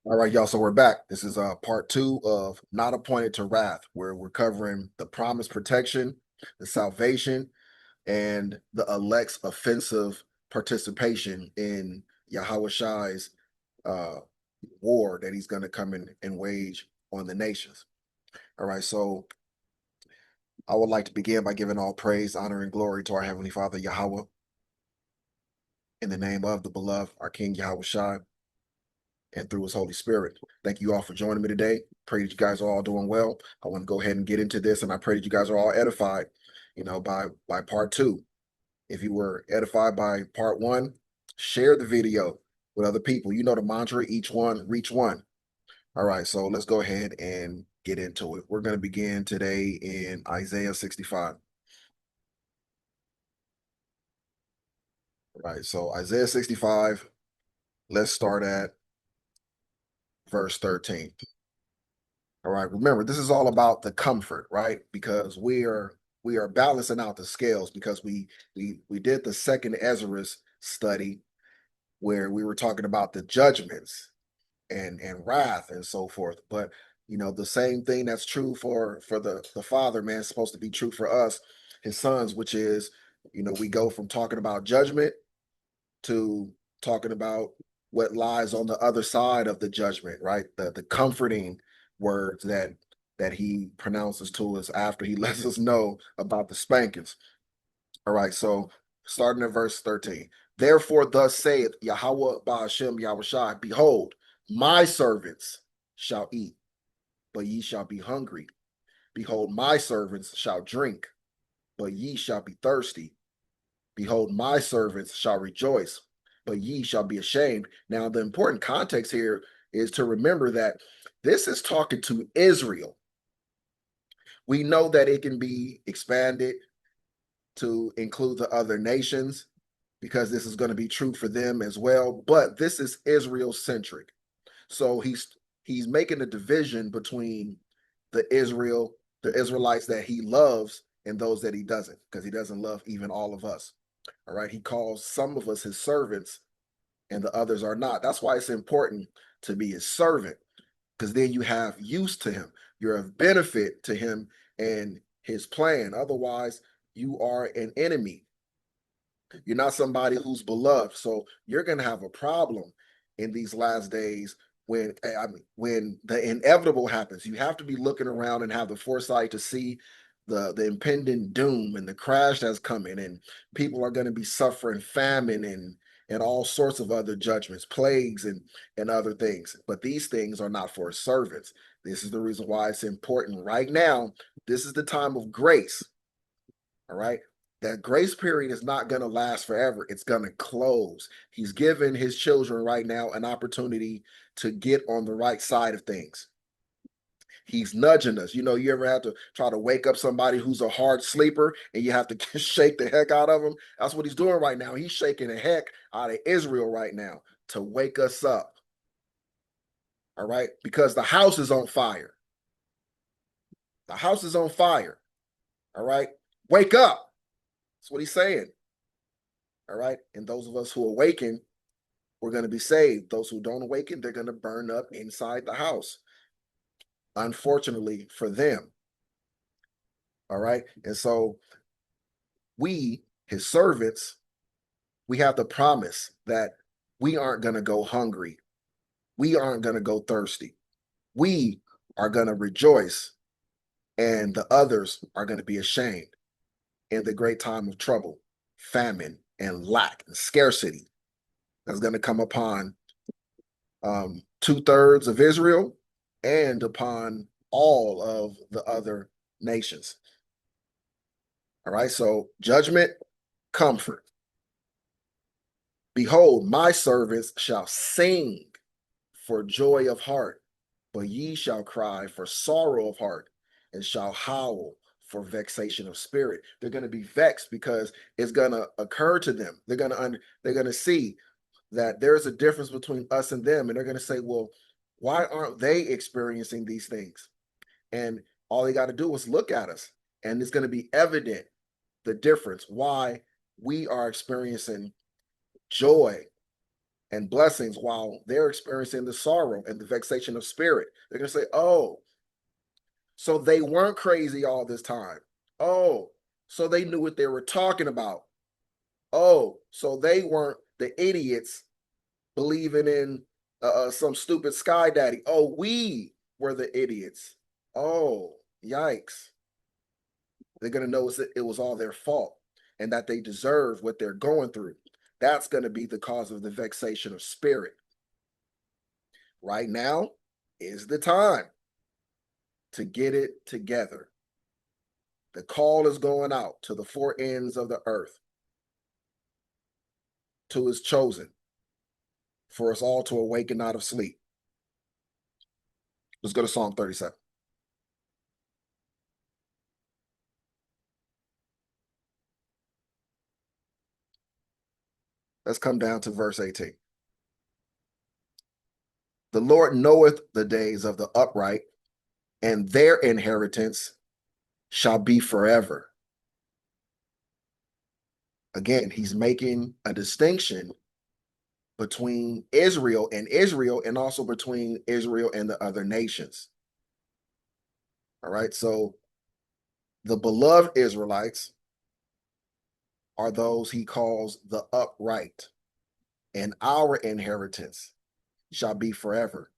All right, y'all. So we're back. This is part two of Not Appointed to Wrath, where we're covering the promised protection, the salvation, and the elect's offensive participation in Yahweh Shai's uh, war that he's going to come in and wage on the nations. All right, so I would like to begin by giving all praise, honor, and glory to our Heavenly Father, Yahweh, in the name of the beloved, our King Yahweh Shai, and through his Holy Spirit. Thank you all for joining me today. Pray that you guys are all doing well. I want to go ahead and get into this, and I pray that you guys are all edified, by part two. If you were edified by part one, share the video with other people. You know the mantra, each one, reach one. All right, so let's go ahead and get into it. We're going to begin today in Isaiah 65. All right, so Isaiah 65, let's start at verse 13. All right. Remember, this is all about the comfort, right? Because we are balancing out the scales because we did the second Ezra's study where we were talking about the judgments and wrath and so forth. But the same thing that's true for the Father, man, is supposed to be true for us, his sons, which is, we go from talking about judgment to talking about what lies on the other side of the judgment, right? The comforting words that he pronounces to us after he lets us know about the spankings. All right, so starting at verse 13. Therefore, thus saith Yahweh Ba'ashem Yahushai, behold, my servants shall eat, but ye shall be hungry. Behold, my servants shall drink, but ye shall be thirsty. Behold, my servants shall rejoice, but ye shall be ashamed. Now, the important context here is to remember that this is talking to Israel. We know that it can be expanded to include the other nations because this is going to be true for them as well, but this is Israel centric. So he's making a division between the Israel, the Israelites that he loves and those that he doesn't, because he doesn't love even all of us. All right. He calls some of us his servants and the others are not. That's why it's important to be his servant, because then you have use to him. You're of benefit to him and his plan. Otherwise, you are an enemy. You're not somebody who's beloved. So you're going to have a problem in these last days when the inevitable happens. You have to be looking around and have the foresight to see the impending doom and the crash that's coming, and people are going to be suffering famine and all sorts of other judgments, plagues and other things. But these things are not for servants. This is the reason why it's important right now. This is the time of grace. All right. That grace period is not going to last forever. It's going to close. He's given his children right now an opportunity to get on the right side of things. He's nudging us. You ever have to try to wake up somebody who's a hard sleeper and you have to shake the heck out of him? That's what he's doing right now. He's shaking the heck out of Israel right now to wake us up. All right. Because the house is on fire. The house is on fire. All right. Wake up. That's what he's saying. All right. And those of us who awaken, we're going to be saved. Those who don't awaken, they're going to burn up inside the house. Unfortunately for them. All right. And so we, his servants, we have the promise that we aren't going to go hungry. We aren't going to go thirsty. We are going to rejoice, and the others are going to be ashamed in the great time of trouble, famine, and lack and scarcity that's going to come upon 2/3 of Israel and upon all of the other nations. All right, so judgment, comfort. Behold, my servants shall sing for joy of heart, but ye shall cry for sorrow of heart and shall howl for vexation of spirit. They're going to be vexed because it's going to occur to them. They're going to see that there's a difference between us and them, and they're going to say, well, why aren't they experiencing these things? And all they got to do is look at us, and it's going to be evident the difference why we are experiencing joy and blessings while they're experiencing the sorrow and the vexation of spirit. They're going to say, oh, so they weren't crazy all this time. Oh, so they knew what they were talking about. Oh, so they weren't the idiots believing in some stupid sky daddy. Oh, we were the idiots. Oh, yikes. They're going to know it was all their fault and that they deserve what they're going through. That's going to be the cause of the vexation of spirit. Right now is the time to get it together. The call is going out to the four ends of the earth, to his chosen, for us all to awaken out of sleep. Let's go to Psalm 37. Let's come down to verse 18. The Lord knoweth the days of the upright, and their inheritance shall be forever. Again, he's making a distinction between Israel and also between Israel and the other nations. All right, so the beloved Israelites are those he calls the upright, and our inheritance shall be forever.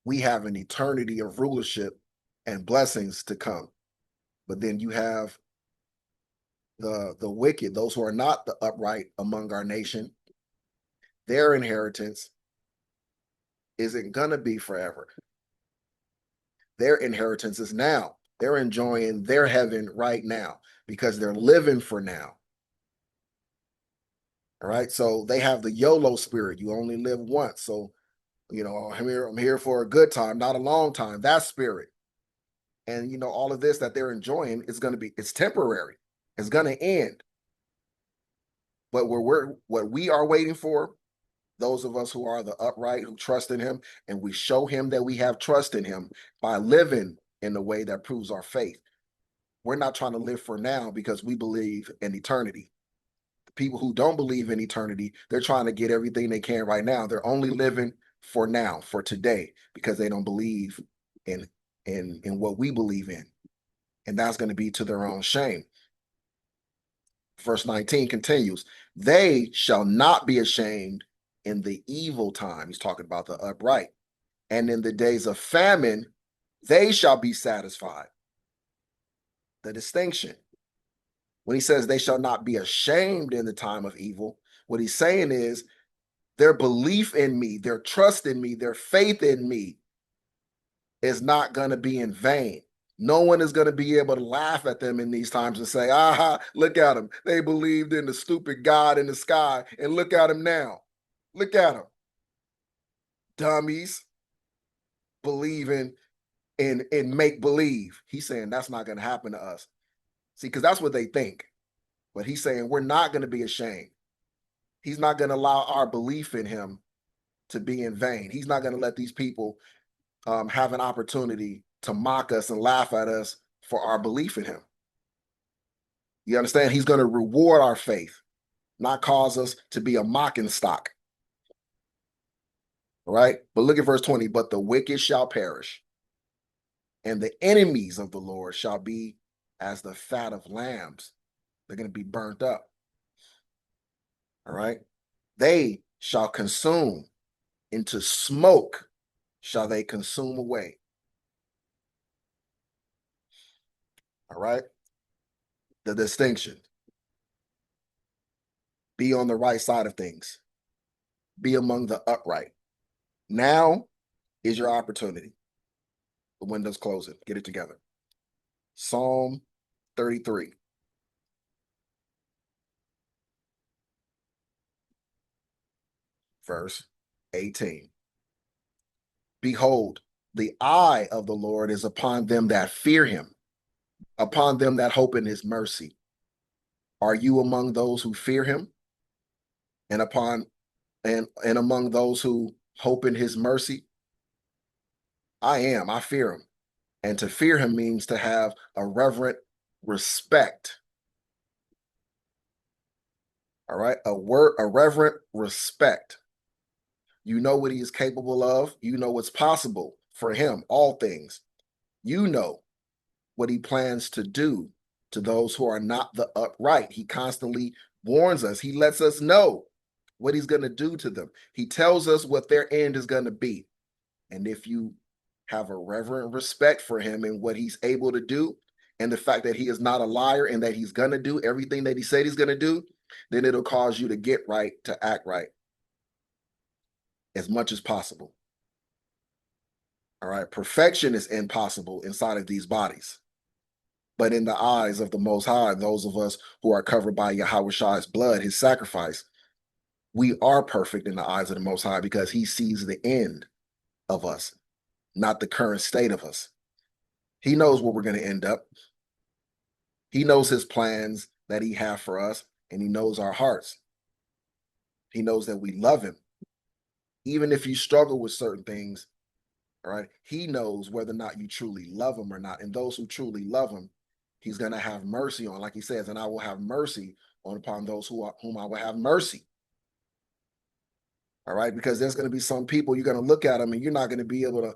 We have an eternity of rulership and blessings to come. But then you have the wicked, those who are not the upright among our nation. Their inheritance isn't going to be forever. Their inheritance is now. They're enjoying their heaven right now because they're living for now. All right. So they have the YOLO spirit. You only live once. So, I'm here for a good time, not a long time. That spirit. And, all of this that they're enjoying is it's temporary. It's going to end. But what we are waiting for, those of us who are the upright, who trust in him, and we show him that we have trust in him by living in the way that proves our faith. We're not trying to live for now because we believe in eternity. The people who don't believe in eternity, they're trying to get everything they can right now. They're only living for now, for today, because they don't believe in what we believe in. And that's going to be to their own shame. Verse 19 continues, they shall not be ashamed in the evil time. He's talking about the upright. And in the days of famine, they shall be satisfied. The distinction. When he says they shall not be ashamed in the time of evil, what he's saying is their belief in me, their trust in me, their faith in me is not going to be in vain. No one is going to be able to laugh at them in these times and say, aha, look at them. They believed in the stupid God in the sky, and look at them now. Look at them. Dummies believing in make-believe. He's saying that's not going to happen to us. See, because that's what they think. But he's saying we're not going to be ashamed. He's not going to allow our belief in him to be in vain. He's not going to let these people have an opportunity to mock us and laugh at us for our belief in him. You understand? He's going to reward our faith, not cause us to be a mocking stock. All right? But look at verse 20. But the wicked shall perish, and the enemies of the Lord shall be as the fat of lambs. They're going to be burnt up. All right? They shall consume, into smoke shall they consume away. All right? The distinction. Be on the right side of things. Be among the upright. Now is your opportunity. The window's closing. Get it together. Psalm 33. Verse 18. Behold, the eye of the Lord is upon them that fear him, upon them that hope in his mercy. Are you among those who fear him? And among those who hope in his mercy? I am. I fear him. And to fear him means to have a reverent respect. All right. A reverent respect. You know what he is capable of. You know what's possible for him, all things. You know what he plans to do to those who are not the upright. He constantly warns us. He lets us know what he's going to do to them. He tells us what their end is going to be. And if you have a reverent respect for him and what he's able to do, and the fact that he is not a liar and that he's going to do everything that he said he's going to do, then it'll cause you to get right, to act right as much as possible. All right. Perfection is impossible inside of these bodies. But in the eyes of the Most High, those of us who are covered by Yahweh's blood, his sacrifice, we are perfect in the eyes of the Most High because he sees the end of us, not the current state of us. He knows where we're going to end up. He knows his plans that he has for us, and he knows our hearts. He knows that we love him. Even if you struggle with certain things, all right, he knows whether or not you truly love him or not. And those who truly love him, he's going to have mercy on, like he says, and I will have mercy upon those whom I will have mercy. All right, because there's going to be some people you're going to look at them and you're not going to be able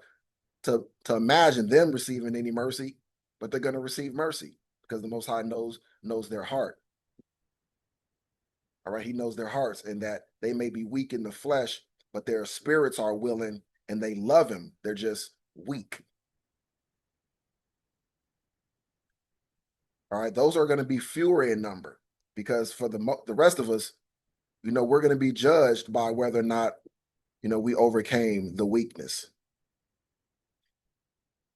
to imagine them receiving any mercy, but they're going to receive mercy because the Most High knows their heart. All right, he knows their hearts and that they may be weak in the flesh, but their spirits are willing and they love him. They're just weak. All right, those are going to be fewer in number because for the rest of us, we're going to be judged by whether or not, we overcame the weakness.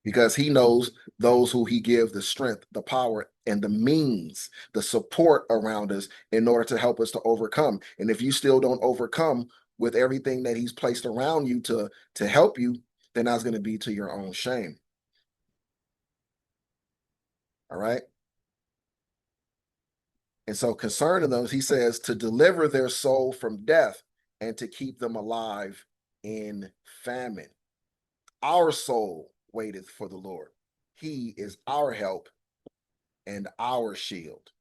Because he knows those who he gives the strength, the power, and the means, the support around us in order to help us to overcome. And if you still don't overcome with everything that he's placed around you to help you, then that's going to be to your own shame. All right. And so concerning those, he says to deliver their soul from death and to keep them alive in famine. Our soul waiteth for the Lord. He is our help and our shield.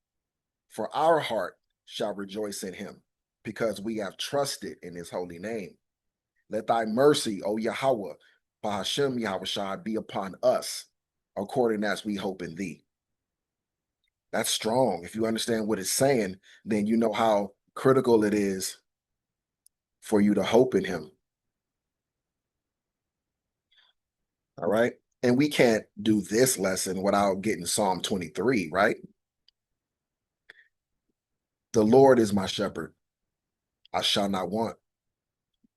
For our heart shall rejoice in him, because we have trusted in his holy name. Let thy mercy, O Yahweh, Bahashem Yahweh, be upon us, according as we hope in thee. That's strong. If you understand what it's saying, then you know how critical it is for you to hope in him. All right. And we can't do this lesson without getting Psalm 23, right? The Lord is my shepherd. I shall not want.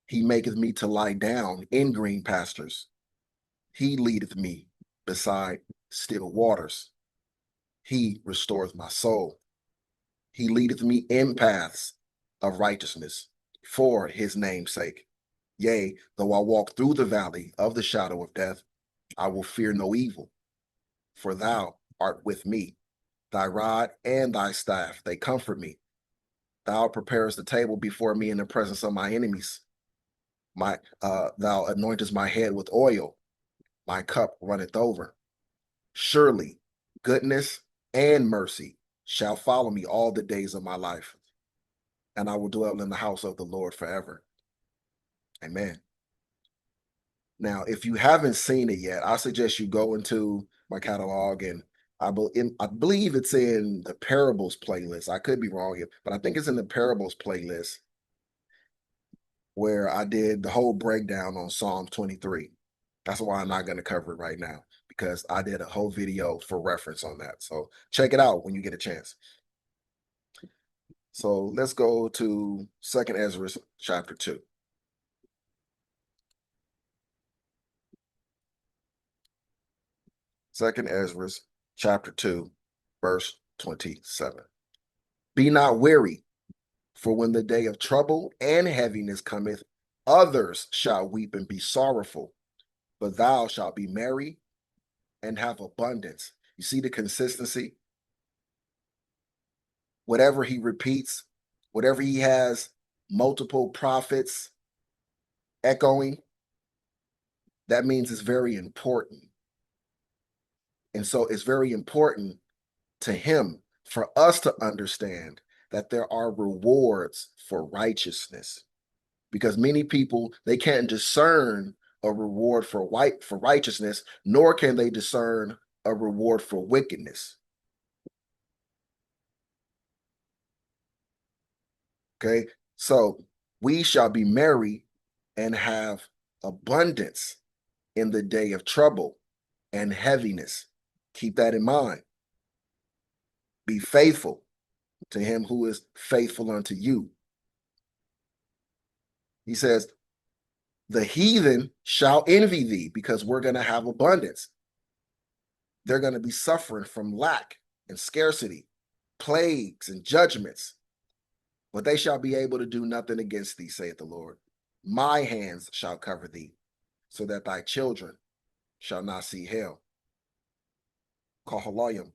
He maketh me to lie down in green pastures. He leadeth me beside still waters. He restoreth my soul. He leadeth me in paths of righteousness for his name's sake. Yea, though I walk through the valley of the shadow of death, I will fear no evil, for thou art with me. Thy rod and thy staff, they comfort me. Thou preparest the table before me in the presence of my enemies. Thou anointest my head with oil. My cup runneth over. Surely goodness and mercy shall follow me all the days of my life, and I will dwell in the house of the Lord forever. Amen. Now, if you haven't seen it yet, I suggest you go into my catalog, and I believe it's in the parables playlist. I could be wrong here, but I think it's in the parables playlist where I did the whole breakdown on Psalm 23. That's why I'm not going to cover it right now, because I did a whole video for reference on that. So check it out when you get a chance. So let's go to 2nd Ezra chapter 2. Second Ezra chapter 2, verse 27. Be not weary, for when the day of trouble and heaviness cometh, others shall weep and be sorrowful, but thou shalt be merry and have abundance. You see the consistency? Whatever he repeats, whatever he has multiple prophets echoing, that means it's very important. And so it's very important to him for us to understand that there are rewards for righteousness. because many people, they can't discern a reward for righteousness, nor can they discern a reward for wickedness. Okay, so we shall be merry and have abundance in the day of trouble and heaviness. Keep that in mind. Be faithful to him who is faithful unto you. He says, the heathen shall envy thee, because we're going to have abundance. They're going to be suffering from lack and scarcity, plagues and judgments, but they shall be able to do nothing against thee, saith the Lord. My hands shall cover thee, so that thy children shall not see hell. Kahalayim,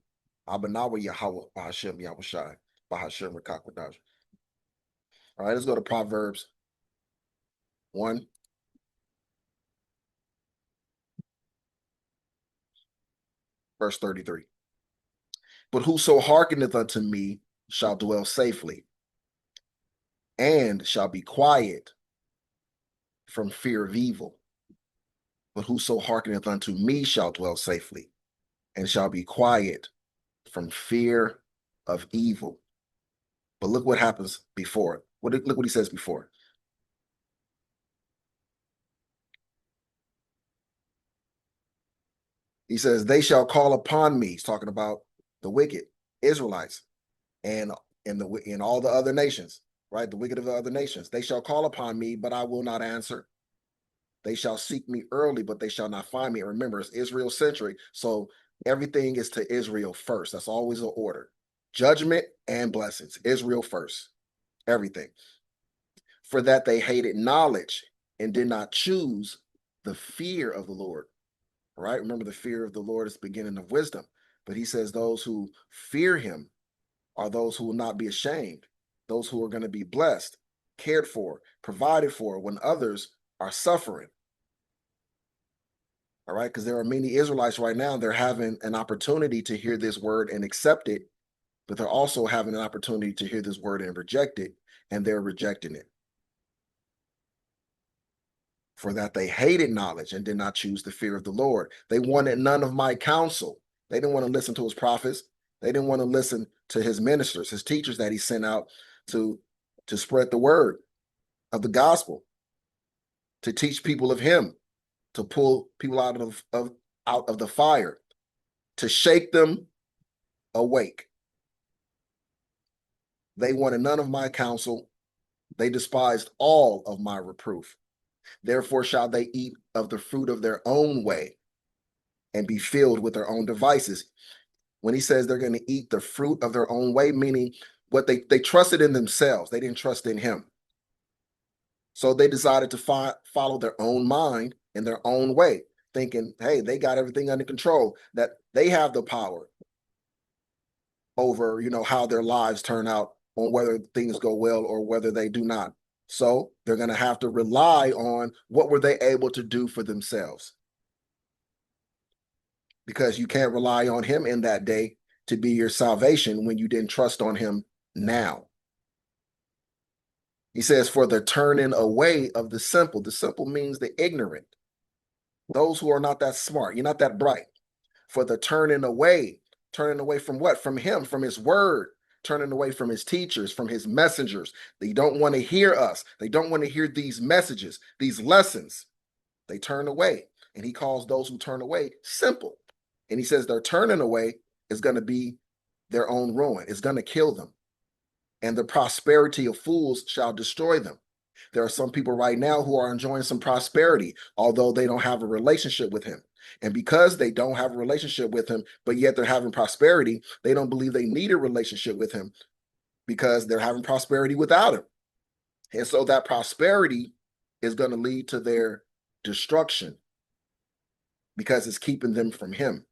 Abanawa Yahweh, Bahashem Yahushai, Bahashem Rakakwadash. All right, let's go to Proverbs 1. Verse 33. But whoso hearkeneth unto me shall dwell safely, and shall be quiet from fear of evil. But whoso hearkeneth unto me shall dwell safely, and shall be quiet from fear of evil. But look what happens before it. Look what he says before. He says, they shall call upon me. He's talking about the wicked Israelites and in all the other nations, right? The wicked of the other nations. They shall call upon me, but I will not answer. They shall seek me early, but they shall not find me. And remember, it's Israel-centric, so everything is to Israel first. That's always an order. Judgment and blessings. Israel first. Everything. For that they hated knowledge and did not choose the fear of the Lord. Right? Remember, the fear of the Lord is the beginning of wisdom. But he says those who fear him are those who will not be ashamed, those who are going to be blessed, cared for, provided for when others are suffering. All right, because there are many Israelites right now, they're having an opportunity to hear this word and accept it, but they're also having an opportunity to hear this word and reject it, and they're rejecting it. For that they hated knowledge and did not choose the fear of the Lord. They wanted none of my counsel. They didn't want to listen to his prophets. They didn't want to listen to his ministers, his teachers that he sent out to spread the word of the gospel, to teach people of him, to pull people out of the fire, to shake them awake. They wanted none of my counsel. They despised all of my reproof. Therefore shall they eat of the fruit of their own way and be filled with their own devices. When he says they're going to eat the fruit of their own way, meaning what they trusted in themselves. They didn't trust in him. So they decided to follow their own mind in their own way, thinking, hey, they got everything under control, that they have the power over, how their lives turn out, on whether things go well or whether they do not. So they're going to have to rely on what were they able to do for themselves. Because you can't rely on him in that day to be your salvation when you didn't trust on him now. He says, for the turning away of the simple. The simple means the ignorant. Those who are not that smart. You're not that bright. For the turning away from what? From him, from his word, turning away from his teachers, from his messengers. They don't want to hear us. They don't want to hear these messages, these lessons. They turn away. And he calls those who turn away simple. And he says their turning away is going to be their own ruin. It's going to kill them. And the prosperity of fools shall destroy them. There are some people right now who are enjoying some prosperity, although they don't have a relationship with him. And because they don't have a relationship with him, but yet they're having prosperity, they don't believe they need a relationship with him because they're having prosperity without him. And so that prosperity is going to lead to their destruction because it's keeping them from him.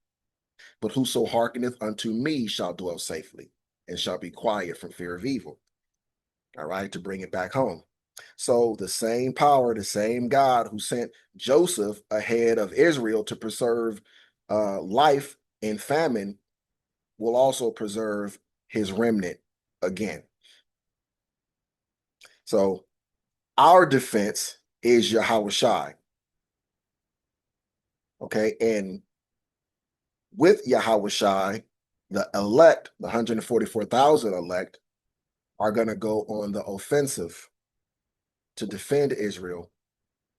But whoso hearkeneth unto me shall dwell safely and shall be quiet from fear of evil. All right, to bring it back home. So the same power, the same God who sent Joseph ahead of Israel to preserve life in famine will also preserve his remnant again. So our defense is Yahweh. Okay, and with Yahweh, the elect, the 144,000 elect, are going to go on the offensive to defend Israel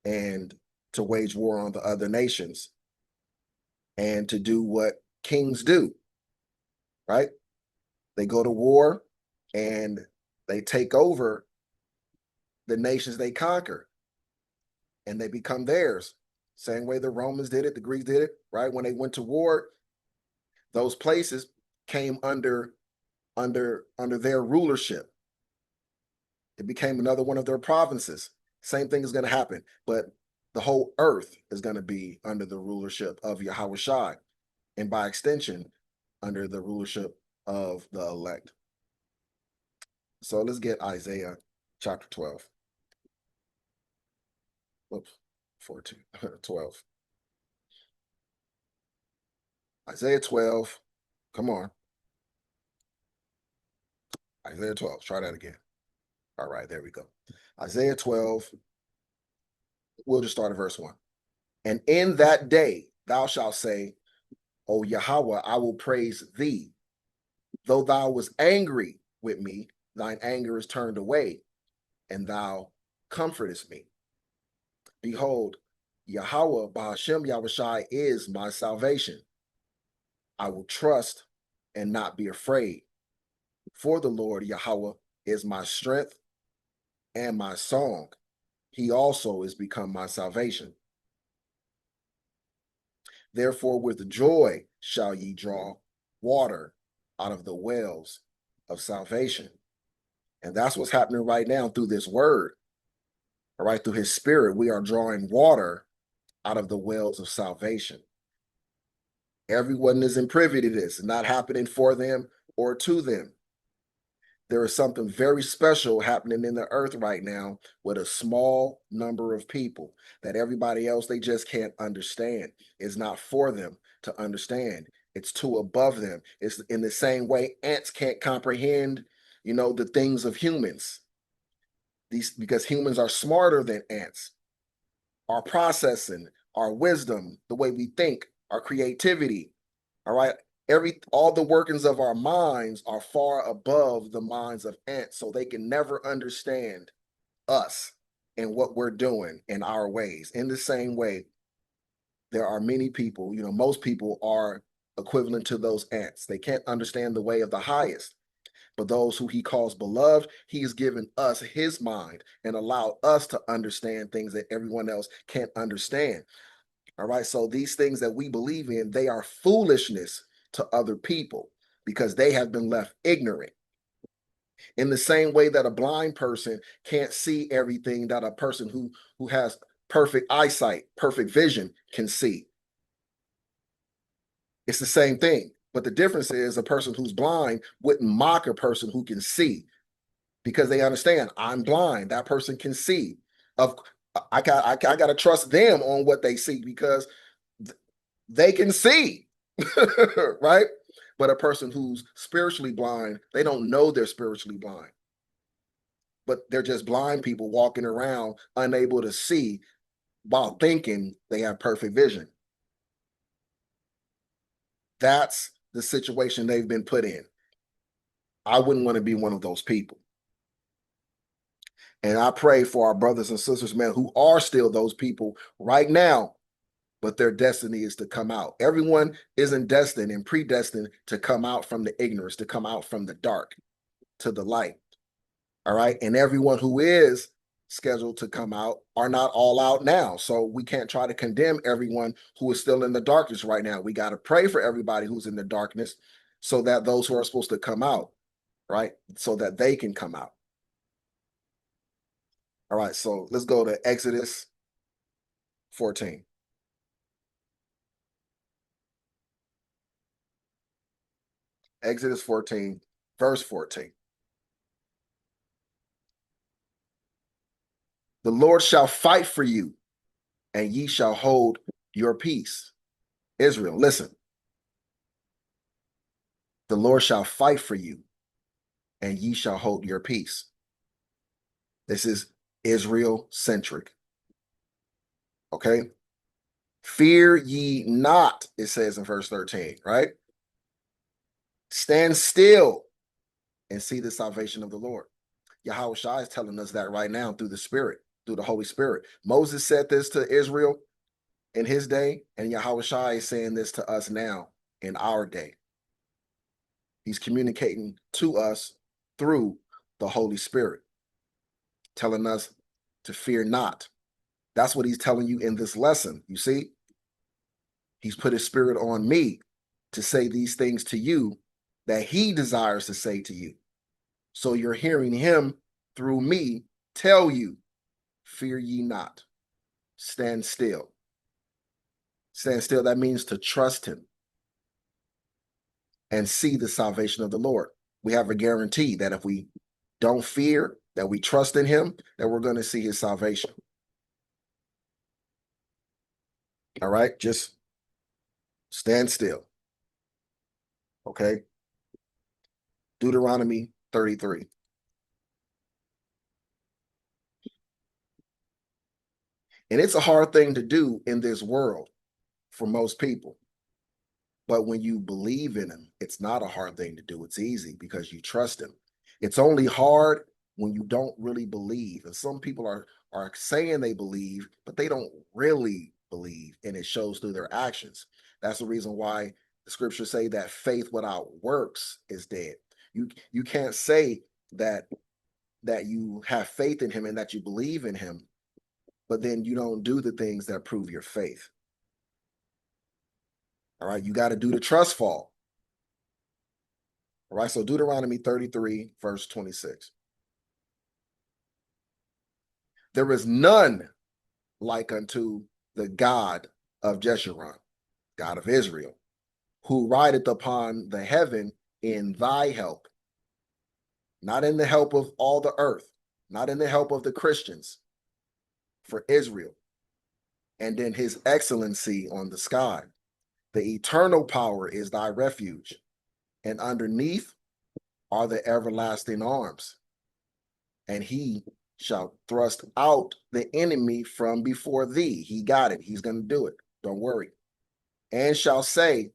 and to wage war on the other nations and to do what kings do, right? They go to war and they take over the nations they conquer and they become theirs. Same way the Romans did it, the Greeks did it, right? When they went to war, those places came under their rulership. It became another one of their provinces. Same thing is going to happen, but the whole earth is going to be under the rulership of Yahweh, and by extension, under the rulership of the elect. So let's get Isaiah chapter 12. Whoops, 14, 12. Isaiah 12. Come on. Isaiah 12. Try that again. All right, there we go. Isaiah 12. We'll just start at verse 1. And in that day thou shalt say, O Yahweh, I will praise thee. Though thou was angry with me, thine anger is turned away, and thou comfortest me. Behold, Yahweh, Bahashem Yahushai, is my salvation. I will trust and not be afraid. For the Lord Yahweh is my strength and my song. He also is become my salvation. Therefore, with joy shall ye draw water out of the wells of salvation. And that's what's happening right now through this word. All right, through his spirit, we are drawing water out of the wells of salvation. Everyone isn't privy to this. It's not happening for them or to them. There is something very special happening in the earth right now with a small number of people that everybody else, they just can't understand. It's not for them to understand. It's too above them. It's in the same way ants can't comprehend, the things of humans. Because humans are smarter than ants. Our processing, our wisdom, the way we think, our creativity, all right, all the workings of our minds are far above the minds of ants, so they can never understand us and what we're doing in our ways. In the same way, there are many people, most people are equivalent to those ants. They can't understand the way of the highest. But those who he calls beloved, he has given us his mind and allowed us to understand things that everyone else can't understand. All right. So these things that we believe in, they are foolishness to other people because they have been left ignorant. In the same way that a blind person can't see everything that a person who has perfect eyesight, perfect vision can see. It's the same thing. But the difference is a person who's blind wouldn't mock a person who can see because they understand I'm blind. That person can see. I got to trust them on what they see because they can see, right? But a person who's spiritually blind, they don't know they're spiritually blind. But they're just blind people walking around unable to see while thinking they have perfect vision. That's the situation they've been put in. I wouldn't want to be one of those people. And I pray for our brothers and sisters, man, who are still those people right now, but their destiny is to come out. Everyone isn't destined and predestined to come out from the ignorance, to come out from the dark to the light. All right. And everyone who is scheduled to come out are not all out now. So we can't try to condemn everyone who is still in the darkness right now. We got to pray for everybody who's in the darkness so that those who are supposed to come out, right, so that they can come out. All right. So let's go to Exodus 14. Exodus 14, verse 14. The Lord shall fight for you, and ye shall hold your peace. Israel, listen. The Lord shall fight for you, and ye shall hold your peace. This is Israel centric. Okay. Fear ye not, it says in verse 13, right? Stand still and see the salvation of the Lord. Yahweh Shai is telling us that right now through the Spirit, through the Holy Spirit. Moses said this to Israel in his day, and Yahweh Shai is saying this to us now in our day. He's communicating to us through the Holy Spirit, telling us to fear not. That's what he's telling you in this lesson. You see, he's put his spirit on me to say these things to you that he desires to say to you. So you're hearing him through me tell you, fear ye not, stand still. Stand still, that means to trust him and see the salvation of the Lord. We have a guarantee that if we don't fear, that we trust in him, that we're going to see his salvation. All right, just stand still. Okay. Deuteronomy 33. And it's a hard thing to do in this world for most people. But when you believe in him, it's not a hard thing to do. It's easy because you trust him. It's only hard when you don't really believe. And some people are saying they believe, but they don't really believe, and it shows through their actions. That's the reason why the scriptures say that faith without works is dead. You can't say that you have faith in him and that you believe in him, but then you don't do the things that prove your faith. All right, you got to do the trust fall. All right, so Deuteronomy 33, verse 26. There is none like unto the God of Jeshurun, God of Israel, who rideth upon the heaven in thy help, not in the help of all the earth, not in the help of the Christians, for Israel, and in his excellency on the sky. The eternal power is thy refuge, and underneath are the everlasting arms. And he shall thrust out the enemy from before thee. He got it. He's going to do it. Don't worry. And shall say,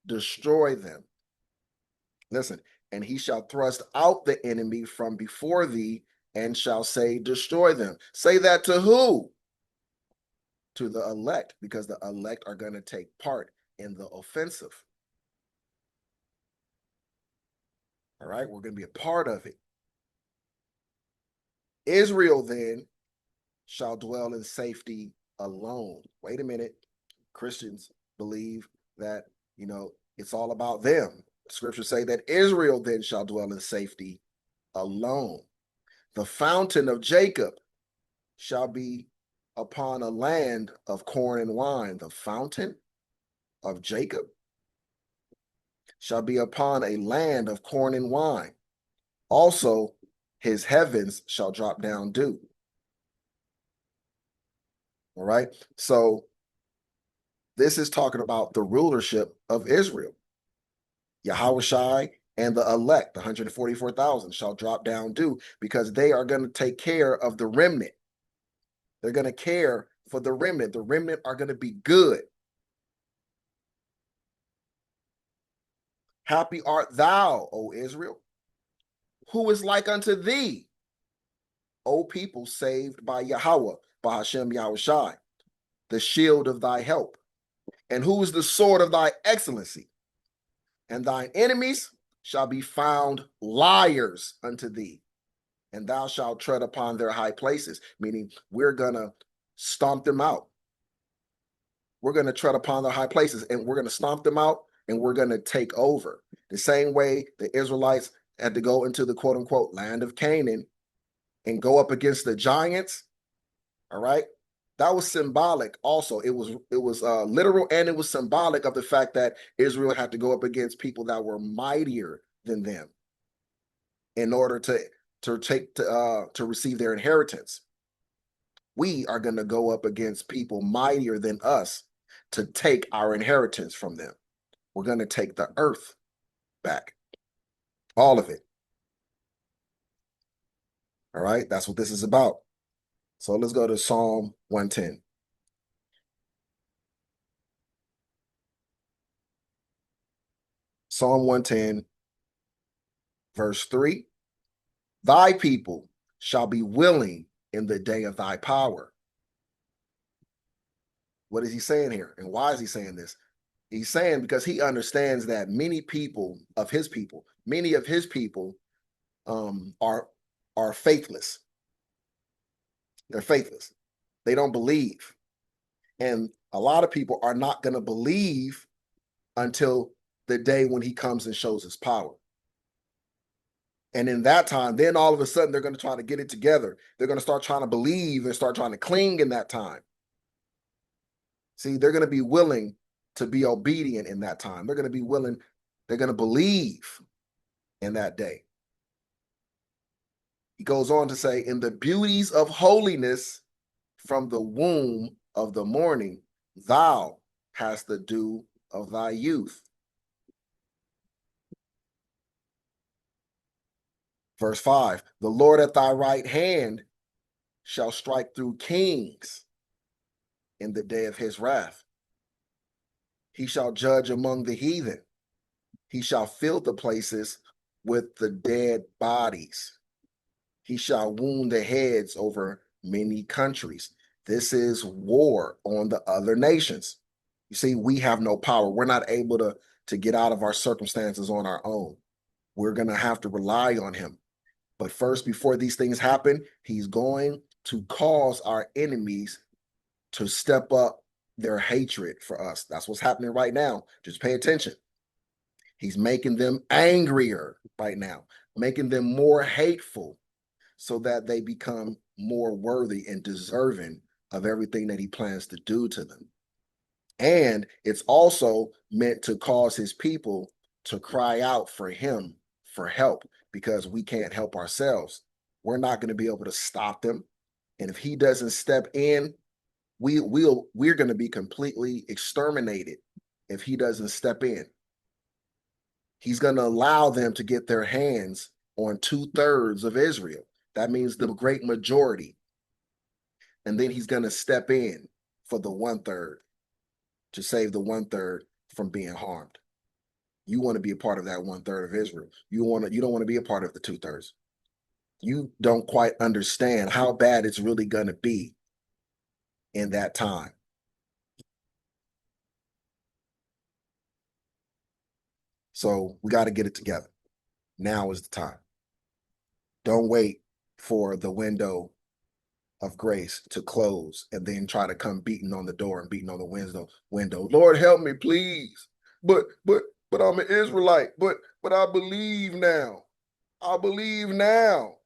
destroy them. Listen, and he shall thrust out the enemy from before thee and shall say, destroy them. Say that to who? To the elect, because the elect are going to take part in the offensive. All right, we're going to be a part of it. Israel then shall dwell in safety alone. Wait a minute. Christians believe that, it's all about them. Scriptures say that Israel then shall dwell in safety alone. The fountain of Jacob shall be upon a land of corn and wine. The fountain of Jacob shall be upon a land of corn and wine. Also, his heavens shall drop down dew. All right. So this is talking about the rulership of Israel. Yahweh Shai and the elect, the 144,000, shall drop down dew because they are going to take care of the remnant. They're going to care for the remnant. The remnant are going to be good. Happy art thou, O Israel, who is like unto thee, O people saved by Yahweh, by Hashem Yahweh Shai, the shield of thy help, and who is the sword of thy excellency. And thine enemies shall be found liars unto thee, and thou shalt tread upon their high places, meaning we're going to stomp them out. We're going to tread upon their high places, and we're going to stomp them out, and we're going to take over. The same way the Israelites had to go into the quote unquote land of Canaan and go up against the giants. All right. That was symbolic also. It was literal, and it was symbolic of the fact that Israel had to go up against people that were mightier than them in order to receive their inheritance. We are going to go up against people mightier than us to take our inheritance from them. We're going to take the earth back. All of it. All right. That's what this is about. So let's go to Psalm 110. Psalm 110, verse 3. Thy people shall be willing in the day of thy power. What is he saying here? And why is he saying this? He's saying because he understands that many of his people are faithless. They're faithless. They don't believe. And a lot of people are not going to believe until the day when he comes and shows his power. And in that time, then all of a sudden, they're going to try to get it together. They're going to start trying to believe and start trying to cling in that time. See, they're going to be willing to be obedient in that time. They're going to be willing, they're going to believe in that day. He goes on to say, in the beauties of holiness from the womb of the morning, thou hast the dew of thy youth. Verse 5, the Lord at thy right hand shall strike through kings in the day of his wrath. He shall judge among the heathen. He shall fill the places with the dead bodies. He shall wound the heads over many countries. This is war on the other nations. You see, we have no power. We're not able to get out of our circumstances on our own. We're going to have to rely on him. But first, before these things happen, he's going to cause our enemies to step up their hatred for us. That's what's happening right now. Just pay attention. He's making them angrier right now, making them more hateful so that they become more worthy and deserving of everything that he plans to do to them. And it's also meant to cause his people to cry out for him for help because we can't help ourselves. We're not going to be able to stop them. And if he doesn't step in, we're going to be completely exterminated if he doesn't step in. He's going to allow them to get their hands on 2/3 of Israel. That means the great majority. And then he's going to step in for the 1/3 to save the 1/3 from being harmed. You want to be a part of that 1/3 of Israel. You don't want to be a part of the 2/3. You don't quite understand how bad it's really going to be in that time. So we got to get it together. Now is the time. Don't wait for the window of grace to close and then try to come beating on the door and beating on the window. Lord, help me, please. But I'm an Israelite. But I believe now. I believe now.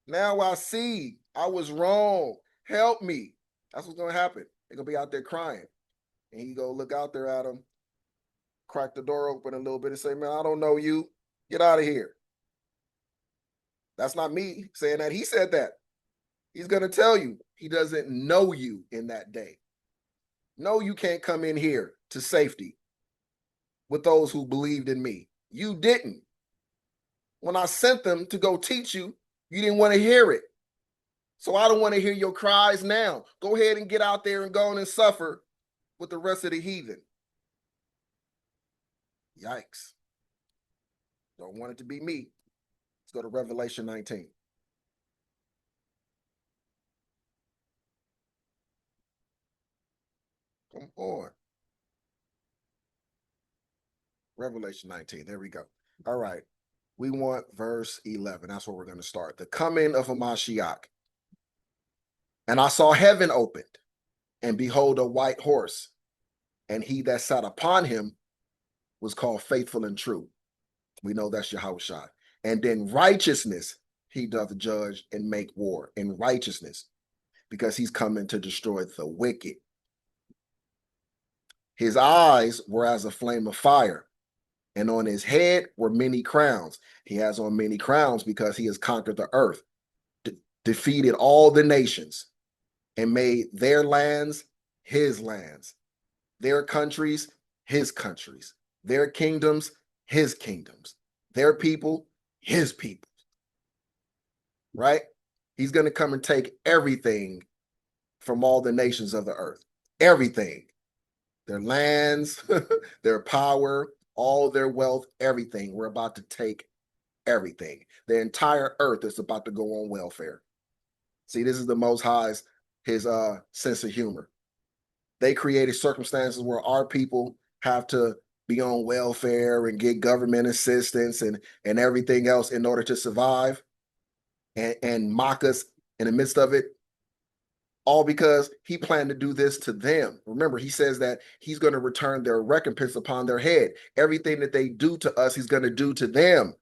Now I see I was wrong. Help me. That's what's going to happen. They're going to be out there crying. And you go look out there at them, crack the door open a little bit and say, man, I don't know you. Get out of here. That's not me saying that. He said that. He's going to tell you he doesn't know you in that day. No, you can't come in here to safety with those who believed in me. You didn't. When I sent them to go teach you, you didn't want to hear it. So I don't want to hear your cries now. Go ahead and get out there and go on and suffer with the rest of the heathen. Yikes. Don't want it to be me. Let's go to Revelation 19. Come on. Revelation 19. There we go. All right. We want verse 11. That's where we're going to start. The coming of a Mashiach. And I saw heaven opened, and behold, a white horse. And he that sat upon him was called Faithful and True. We know that's Yahushua. And in righteousness he doth judge and make war. In righteousness, because he's coming to destroy the wicked. His eyes were as a flame of fire, and on his head were many crowns. He has on many crowns because he has conquered the earth, defeated all the nations, and made their lands his lands, their countries his countries, their kingdoms his kingdoms, their people his people. Right? He's going to come and take everything from all the nations of the earth. Everything. Their lands, their power, all their wealth, everything. We're about to take everything. The entire earth is about to go on welfare. See, this is the Most High's his sense of humor. They created circumstances where our people have to be on welfare and get government assistance and everything else in order to survive and mock us in the midst of it, all because he planned to do this to them. Remember, he says that he's going to return their recompense upon their head. Everything that they do to us, he's going to do to them.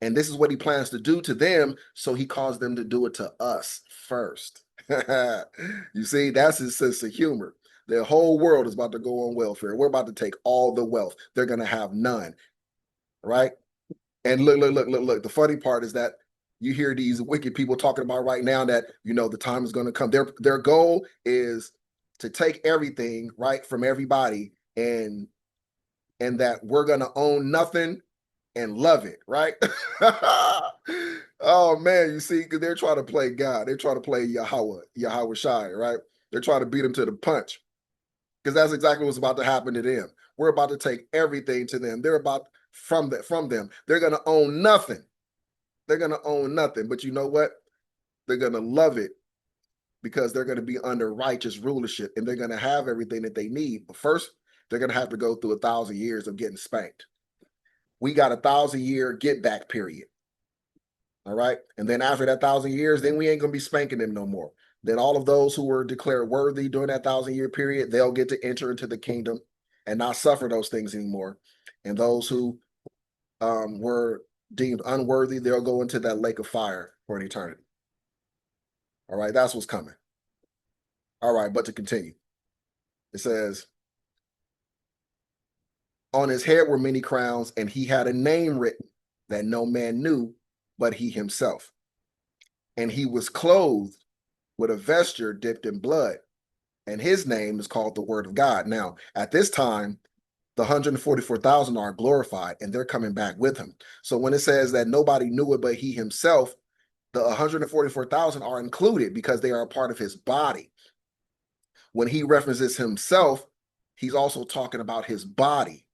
And this is what he plans to do to them, so he caused them to do it to us first. You see, that's his sense of humor. The whole world is about to go on welfare. We're about to take all the wealth. They're going to have none, right? And look. The funny part is that you hear these wicked people talking about right now that, the time is going to come. Their goal is to take everything, right, from everybody and that we're going to own nothing and love it, right? Oh man, you see, because they're trying to play God. They're trying to play Yahweh Shai, right? They're trying to beat him to the punch. Because that's exactly what's about to happen to them. We're about to take everything to them. They're about from them. They're gonna own nothing. They're gonna own nothing. But you know what? They're gonna love it because they're gonna be under righteous rulership and they're gonna have everything that they need. But first, they're gonna have to go through 1,000 years of getting spanked. We got 1,000-year get back period. All right. And then after that 1,000 years, then we ain't going to be spanking them no more. Then all of those who were declared worthy during that 1,000-year period, they'll get to enter into the kingdom and not suffer those things anymore. And those who were deemed unworthy, they'll go into that lake of fire for an eternity. All right. That's what's coming. All right. But to continue, it says, on his head were many crowns, and he had a name written that no man knew but he himself. And he was clothed with a vesture dipped in blood, and his name is called the Word of God. Now, at this time, the 144,000 are glorified, and they're coming back with him. So when it says that nobody knew it but he himself, the 144,000 are included because they are a part of his body. When he references himself, he's also talking about his body.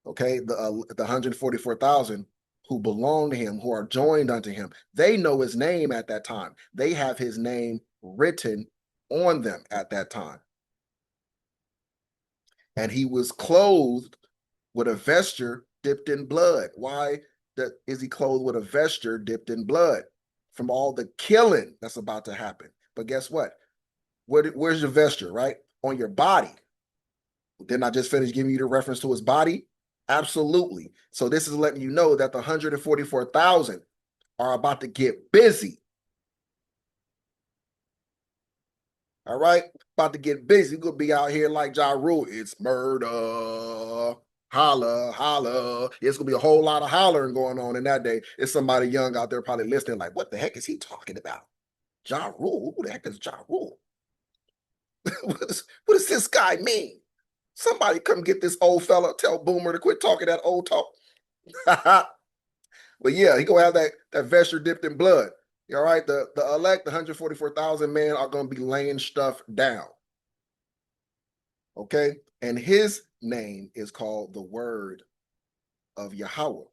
Okay, the 144,000 who belong to him, who are joined unto him, they know his name at that time. They have his name written on them at that time. And he was clothed with a vesture dipped in blood. Why is he clothed with a vesture dipped in blood? From all the killing that's about to happen. But guess what? Where's your vesture, right? On your body. Didn't I just finish giving you the reference to his body? Absolutely. So this is letting you know that the 144,000 are about to get busy. All right? About to get busy. We're going to be out here like Ja Rule. It's murder. Holla, holla. It's going to be a whole lot of hollering going on in that day. It's somebody young out there probably listening like, what the heck is he talking about? Ja Rule? Who the heck is Ja Rule? what does this guy mean? Somebody come get this old fella. Tell Boomer to quit talking that old talk. But yeah, he gonna have that vesture dipped in blood. All right, the elect, the 144,000 men are gonna be laying stuff down. Okay, and his name is called the Word of Yahweh.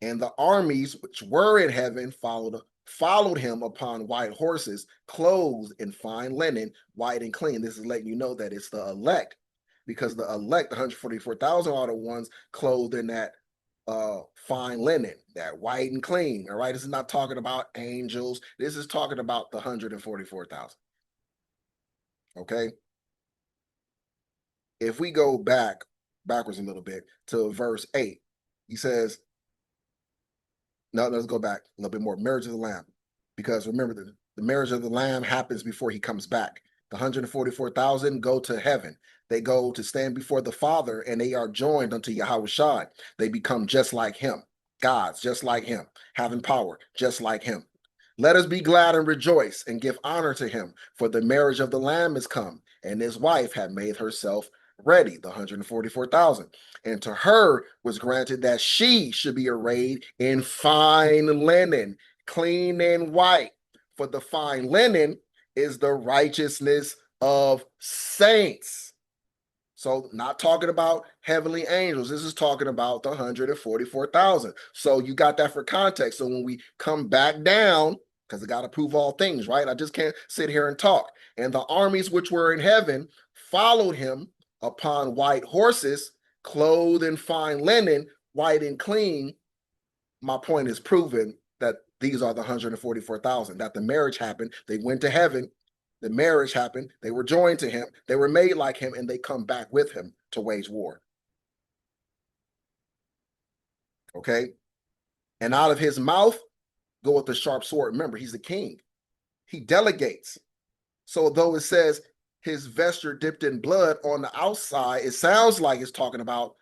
And the armies which were in heaven followed him upon white horses, clothed in fine linen, white and clean. This is letting you know that it's the elect, because the elect, the 144,000, are the ones clothed in that fine linen, that white and clean. All right, this is not talking about angels. This is talking about the 144,000. Okay, if we go backwards a little bit to verse 8, he says, no, let's go back a little bit more. Marriage of the Lamb. Because remember, the marriage of the Lamb happens before he comes back. The 144,000 go to heaven. They go to stand before the Father, and they are joined unto Yahweh Shai. They become just like him, gods just like him, having power just like him. Let us be glad and rejoice and give honor to him, for the marriage of the Lamb is come, and his wife had made herself ready, the 144,000. And to her was granted that she should be arrayed in fine linen, clean and white. For the fine linen is the righteousness of saints. So not talking about heavenly angels. This is talking about the 144,000. So you got that for context. So when we come back down, because I got to prove all things, right? I just can't sit here and talk. And the armies which were in heaven followed him upon white horses, clothed in fine linen, white and clean. My point is proven that these are the 144,000, that the marriage happened. They went to heaven. The marriage happened. They were joined to him. They were made like him, and they come back with him to wage war. Okay? And out of his mouth goeth the sharp sword. Remember, he's the king. He delegates. So though it says his vesture dipped in blood on the outside, it sounds like it's talking about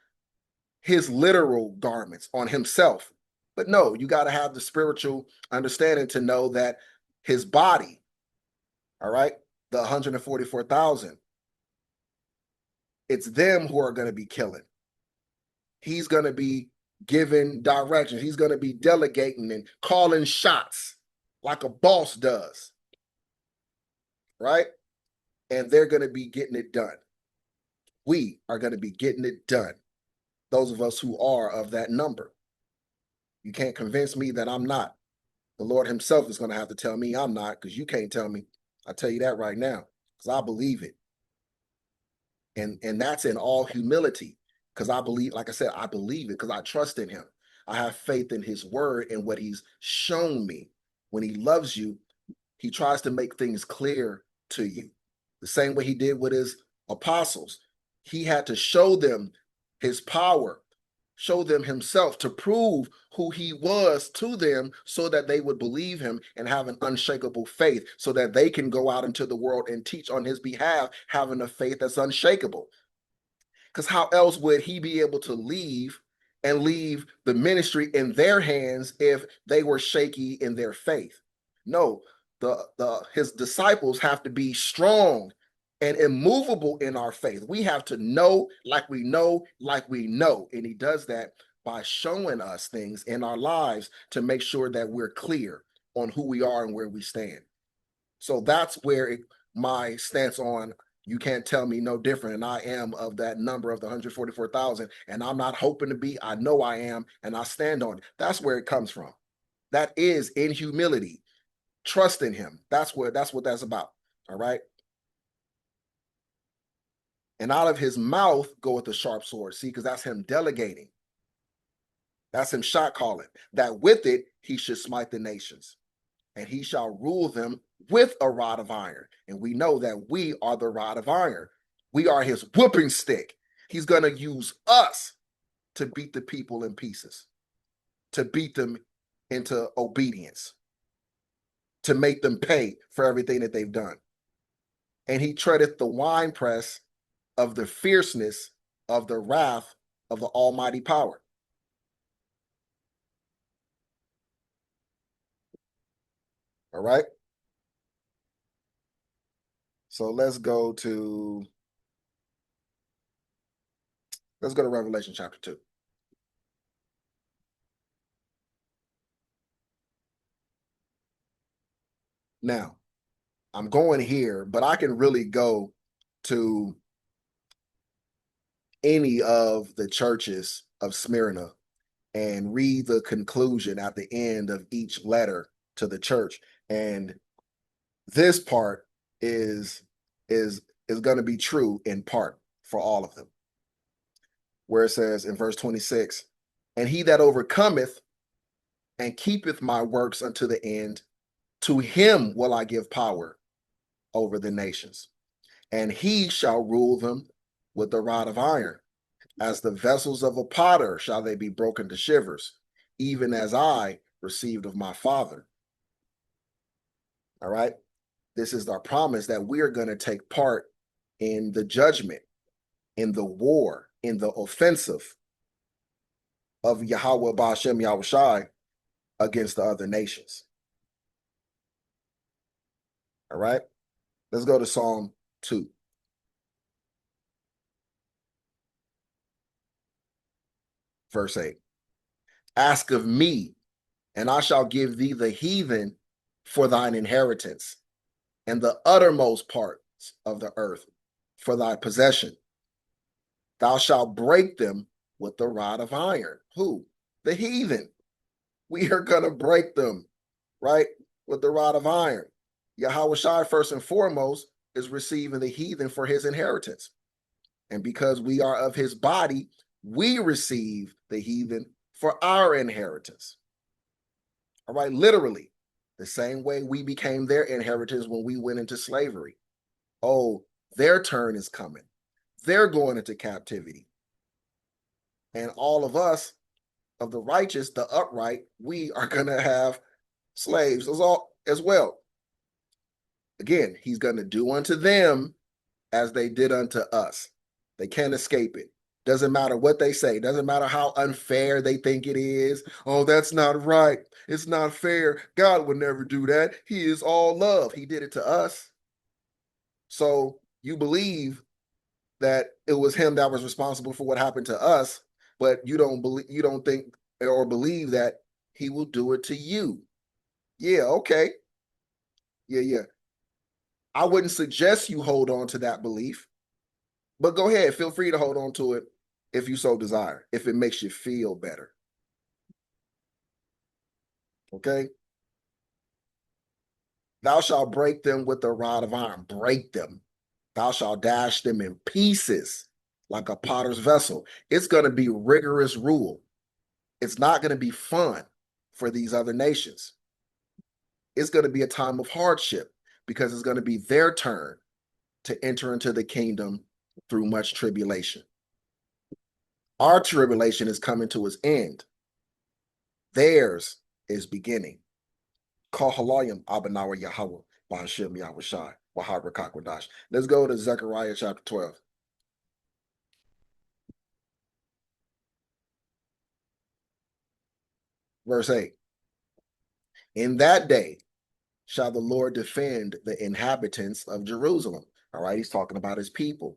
his literal garments on himself. But no, you got to have the spiritual understanding to know that his body, all right, the 144,000, it's them who are going to be killing. He's going to be giving directions. He's going to be delegating and calling shots like a boss does, right? And they're going to be getting it done. We are going to be getting it done. Those of us who are of that number. You can't convince me that I'm not. The Lord himself is going to have to tell me I'm not, because you can't tell me. I tell you that right now, because I believe it. And that's in all humility, because I believe, like I said, I believe it because I trust in him. I have faith in his word and what he's shown me. When he loves you, he tries to make things clear to you. The same way he did with his apostles. He had to show them his power, show them himself to prove who he was to them so that they would believe him and have an unshakable faith so that they can go out into the world and teach on his behalf, having a faith that's unshakable. Because how else would he be able to leave the ministry in their hands if they were shaky in their faith? No, his disciples have to be strong and immovable in our faith. We have to know like we know, like we know. And he does that by showing us things in our lives to make sure that we're clear on who we are and where we stand. So that's where my stance on you can't tell me no different. And I am of that number of the 144,000. And I'm not hoping to be. I know I am. And I stand on it. That's where it comes from. That is in humility. Trust in him. That's what that's about. All right. And out of his mouth goeth the sharp sword. See, because that's him delegating. That's him shot calling. That with it he should smite the nations. And he shall rule them with a rod of iron. And we know that we are the rod of iron. We are his whooping stick. He's going to use us to beat the people in pieces, to beat them into obedience, to make them pay for everything that they've done. And he treadeth the winepress of the fierceness of the wrath of the almighty power. All right. So let's go to Revelation chapter 2. Now, I'm going here, but I can really go to any of the churches of Smyrna and read the conclusion at the end of each letter to the church. And this part is going to be true in part for all of them. Where it says in verse 26, and he that overcometh and keepeth my works unto the end, to him will I give power over the nations, and he shall rule them with the rod of iron. As the vessels of a potter shall they be broken to shivers, even as I received of my Father. All right. This is our promise that we are going to take part in the judgment, in the war, in the offensive of Yahweh Ba'ashem Yahushai against the other nations. All right. Let's go to Psalm 2. verse 8. Ask of me, and I shall give thee the heathen for thine inheritance, and the uttermost parts of the earth for thy possession. Thou shalt break them with the rod of iron. Who? The heathen. We are going to break them, right? With the rod of iron. Yahweh Shai, first and foremost, is receiving the heathen for his inheritance. And because we are of his body, we receive the heathen for our inheritance. All right, literally, the same way we became their inheritance when we went into slavery. Oh, their turn is coming. They're going into captivity. And all of us, of the righteous, the upright, we are going to have slaves as well. Again, he's going to do unto them as they did unto us. They can't escape it. Doesn't matter what they say. Doesn't matter how unfair they think it is. Oh, that's not right. It's not fair. God would never do that. He is all love. He did it to us. So you believe that it was him that was responsible for what happened to us, but you don't think or believe that he will do it to you. Yeah, okay. Yeah. I wouldn't suggest you hold on to that belief, but go ahead. Feel free to hold on to it if you so desire, if it makes you feel better. Okay? Thou shalt break them with the rod of iron. Break them. Thou shalt dash them in pieces like a potter's vessel. It's going to be rigorous rule. It's not going to be fun for these other nations. It's going to be a time of hardship because it's going to be their turn to enter into the kingdom through much tribulation. Our tribulation is coming to its end. Theirs is beginning. Kahalayim Abanawa Yahweh, Bahashim Yahweh Shai, Wahar Kakwadash. Let's go to Zechariah chapter 12. Verse 8. In that day shall the Lord defend the inhabitants of Jerusalem. All right, he's talking about his people.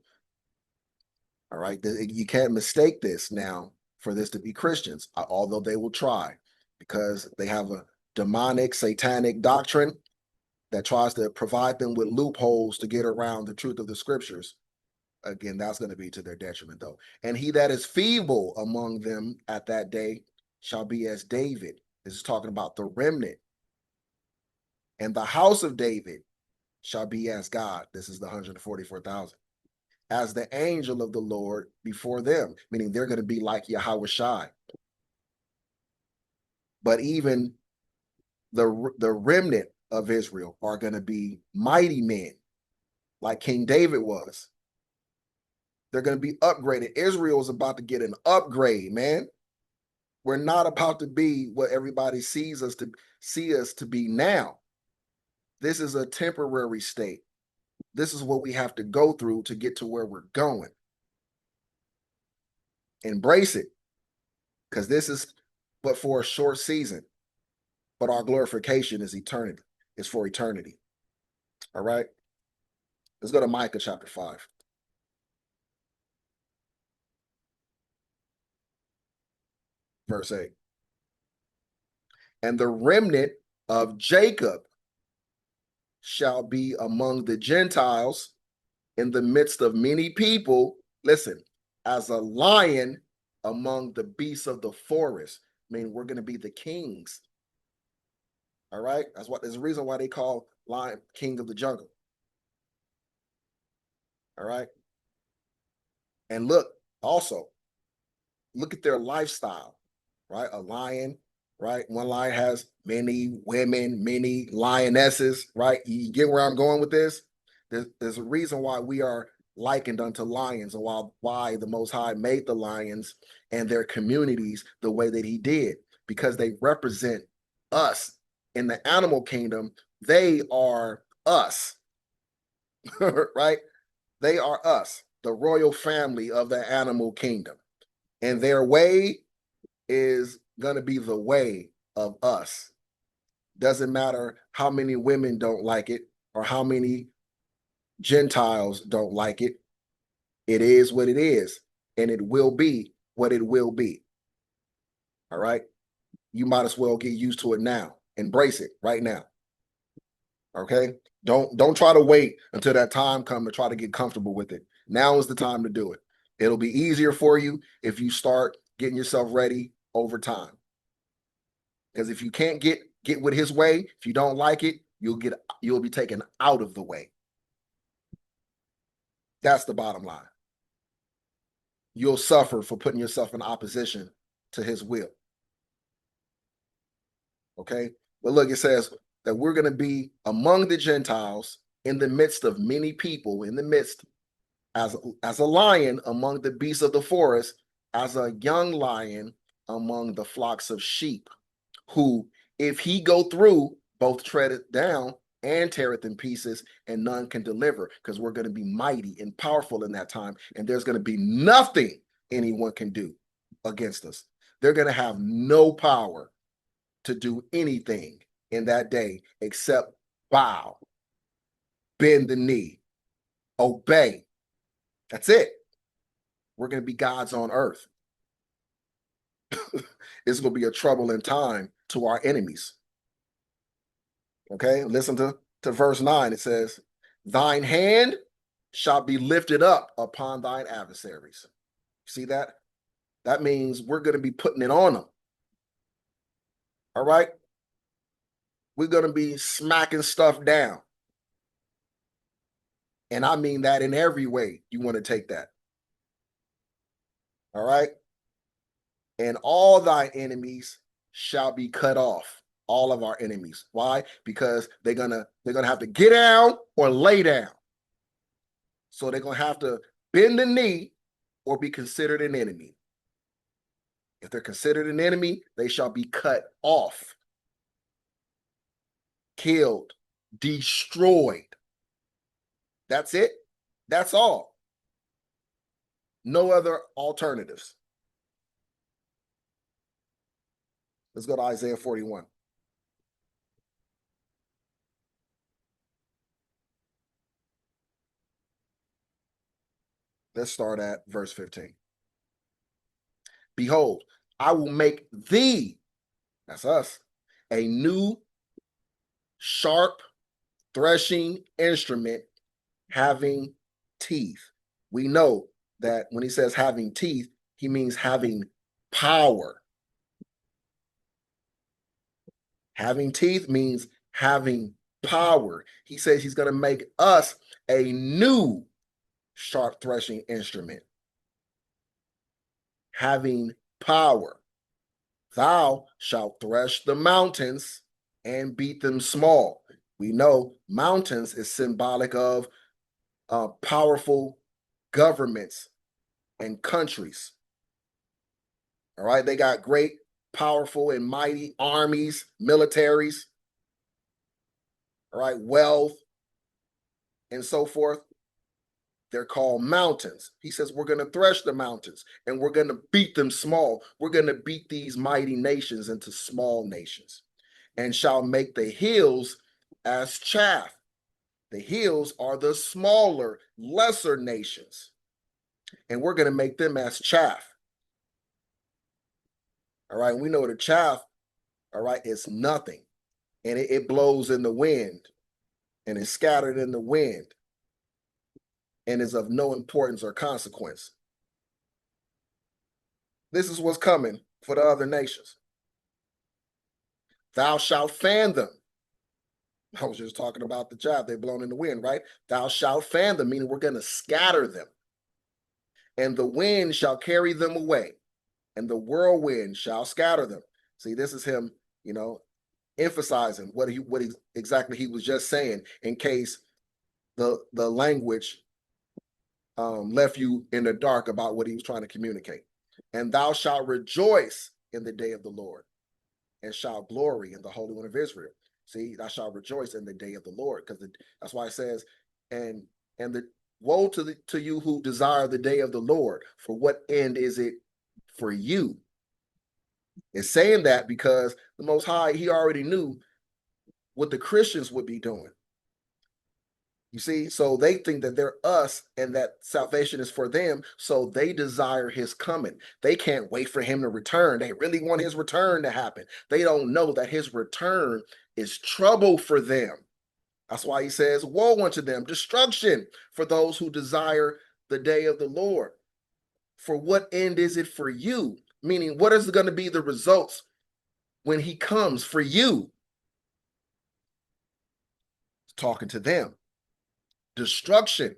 All right, you can't mistake this now for this to be Christians, although they will try because they have a demonic, satanic doctrine that tries to provide them with loopholes to get around the truth of the scriptures. Again, that's going to be to their detriment, though. And he that is feeble among them at that day shall be as David. This is talking about the remnant. And the house of David shall be as God. This is the 144,000. As the angel of the Lord before them, meaning they're going to be like Yahweh Shai. But even the remnant of Israel are going to be mighty men, like King David was. They're going to be upgraded. Israel is about to get an upgrade, man. We're not about to be what everybody sees us to be now. This is a temporary state. This is what we have to go through to get to where we're going. Embrace it, because this is but for a short season. But our glorification is eternity. It's for eternity. All right? Let's go to Micah chapter 5. Verse 8. And the remnant of Jacob shall be among the Gentiles in the midst of many people. Listen, as a lion among the beasts of the forest. I mean, we're going to be the kings. All right? There's a reason why they call lion king of the jungle. All right? And look at their lifestyle, right? A lion, right? One lion has many women, many lionesses, right? You get where I'm going with this? There's a reason why we are likened unto lions, and why the Most High made the lions and their communities the way that he did, because they represent us. In the animal kingdom, they are us, right? They are us, the royal family of the animal kingdom. And their way is going to be the way of us. Doesn't matter how many women don't like it or how many Gentiles don't like it. It is what it is, and it will be what it will be. All right. You might as well get used to it now. Embrace it right now. Okay. Don't try to wait until that time comes to try to get comfortable with it. Now is the time to do it. It'll be easier for you if you start getting yourself ready over time. Because if you can't get with his way, if you don't like it, you'll be taken out of the way. That's the bottom line. You'll suffer for putting yourself in opposition to his will. Okay. But look, it says that we're going to be among the Gentiles in the midst of many people, in the midst as a lion among the beasts of the forest, as a young lion among the flocks of sheep, who, if he go through, both tread it down and tear it in pieces, and none can deliver, because we're going to be mighty and powerful in that time, and there's going to be nothing anyone can do against us. They're going to have no power to do anything in that day except bow, bend the knee, obey. That's it. We're going to be gods on earth. It's going to be a troubling time to our enemies. Okay, listen to verse 9. It says, thine hand shall be lifted up upon thine adversaries. See that? That means we're going to be putting it on them. All right? We're going to be smacking stuff down. And I mean that in every way you want to take that. All right? And all thy enemies shall be cut off. All of our enemies. Why? Because they're gonna have to get down or lay down. So they're gonna have to bend the knee or be considered an enemy. If they're considered an enemy, they shall be cut off, killed, destroyed. That's it. That's all. No other alternatives. Let's go to Isaiah 41. Let's start at verse 15. Behold, I will make thee, that's us, a new sharp threshing instrument having teeth. We know that when he says having teeth, he means having power. Having teeth means having power. He says he's going to make us a new sharp threshing instrument having power. Thou shalt thresh the mountains and beat them small. We know mountains is symbolic of powerful governments and countries. All right, they got great, powerful, and mighty armies, militaries, all right, wealth, and so forth. They're called mountains. He says we're going to thresh the mountains and we're going to beat them small. We're going to beat these mighty nations into small nations, and shall make the hills as chaff. The hills are the smaller, lesser nations, and we're going to make them as chaff. All right, we know the chaff, all right, is nothing, and it blows in the wind and is scattered in the wind and is of no importance or consequence. This is what's coming for the other nations. Thou shalt fan them. I was just talking about the chaff, they're blown in the wind, right? Thou shalt fan them, meaning we're going to scatter them. And the wind shall carry them away, and the whirlwind shall scatter them. See, this is him, emphasizing what exactly he was just saying, in case the language left you in the dark about what he was trying to communicate. And thou shalt rejoice in the day of the Lord, and shalt glory in the Holy One of Israel. See, thou shalt rejoice in the day of the Lord, because that's why it says, and the woe to you who desire the day of the Lord. For what end is it for you? It's saying that because the Most High, he already knew what the Christians would be doing. You see, so they think that they're us and that salvation is for them. So they desire his coming. They can't wait for him to return. They really want his return to happen. They don't know that his return is trouble for them. That's why he says, woe unto them, destruction for those who desire the day of the Lord. For what end is it for you? Meaning, what is going to be the results when he comes for you? Talking to them. Destruction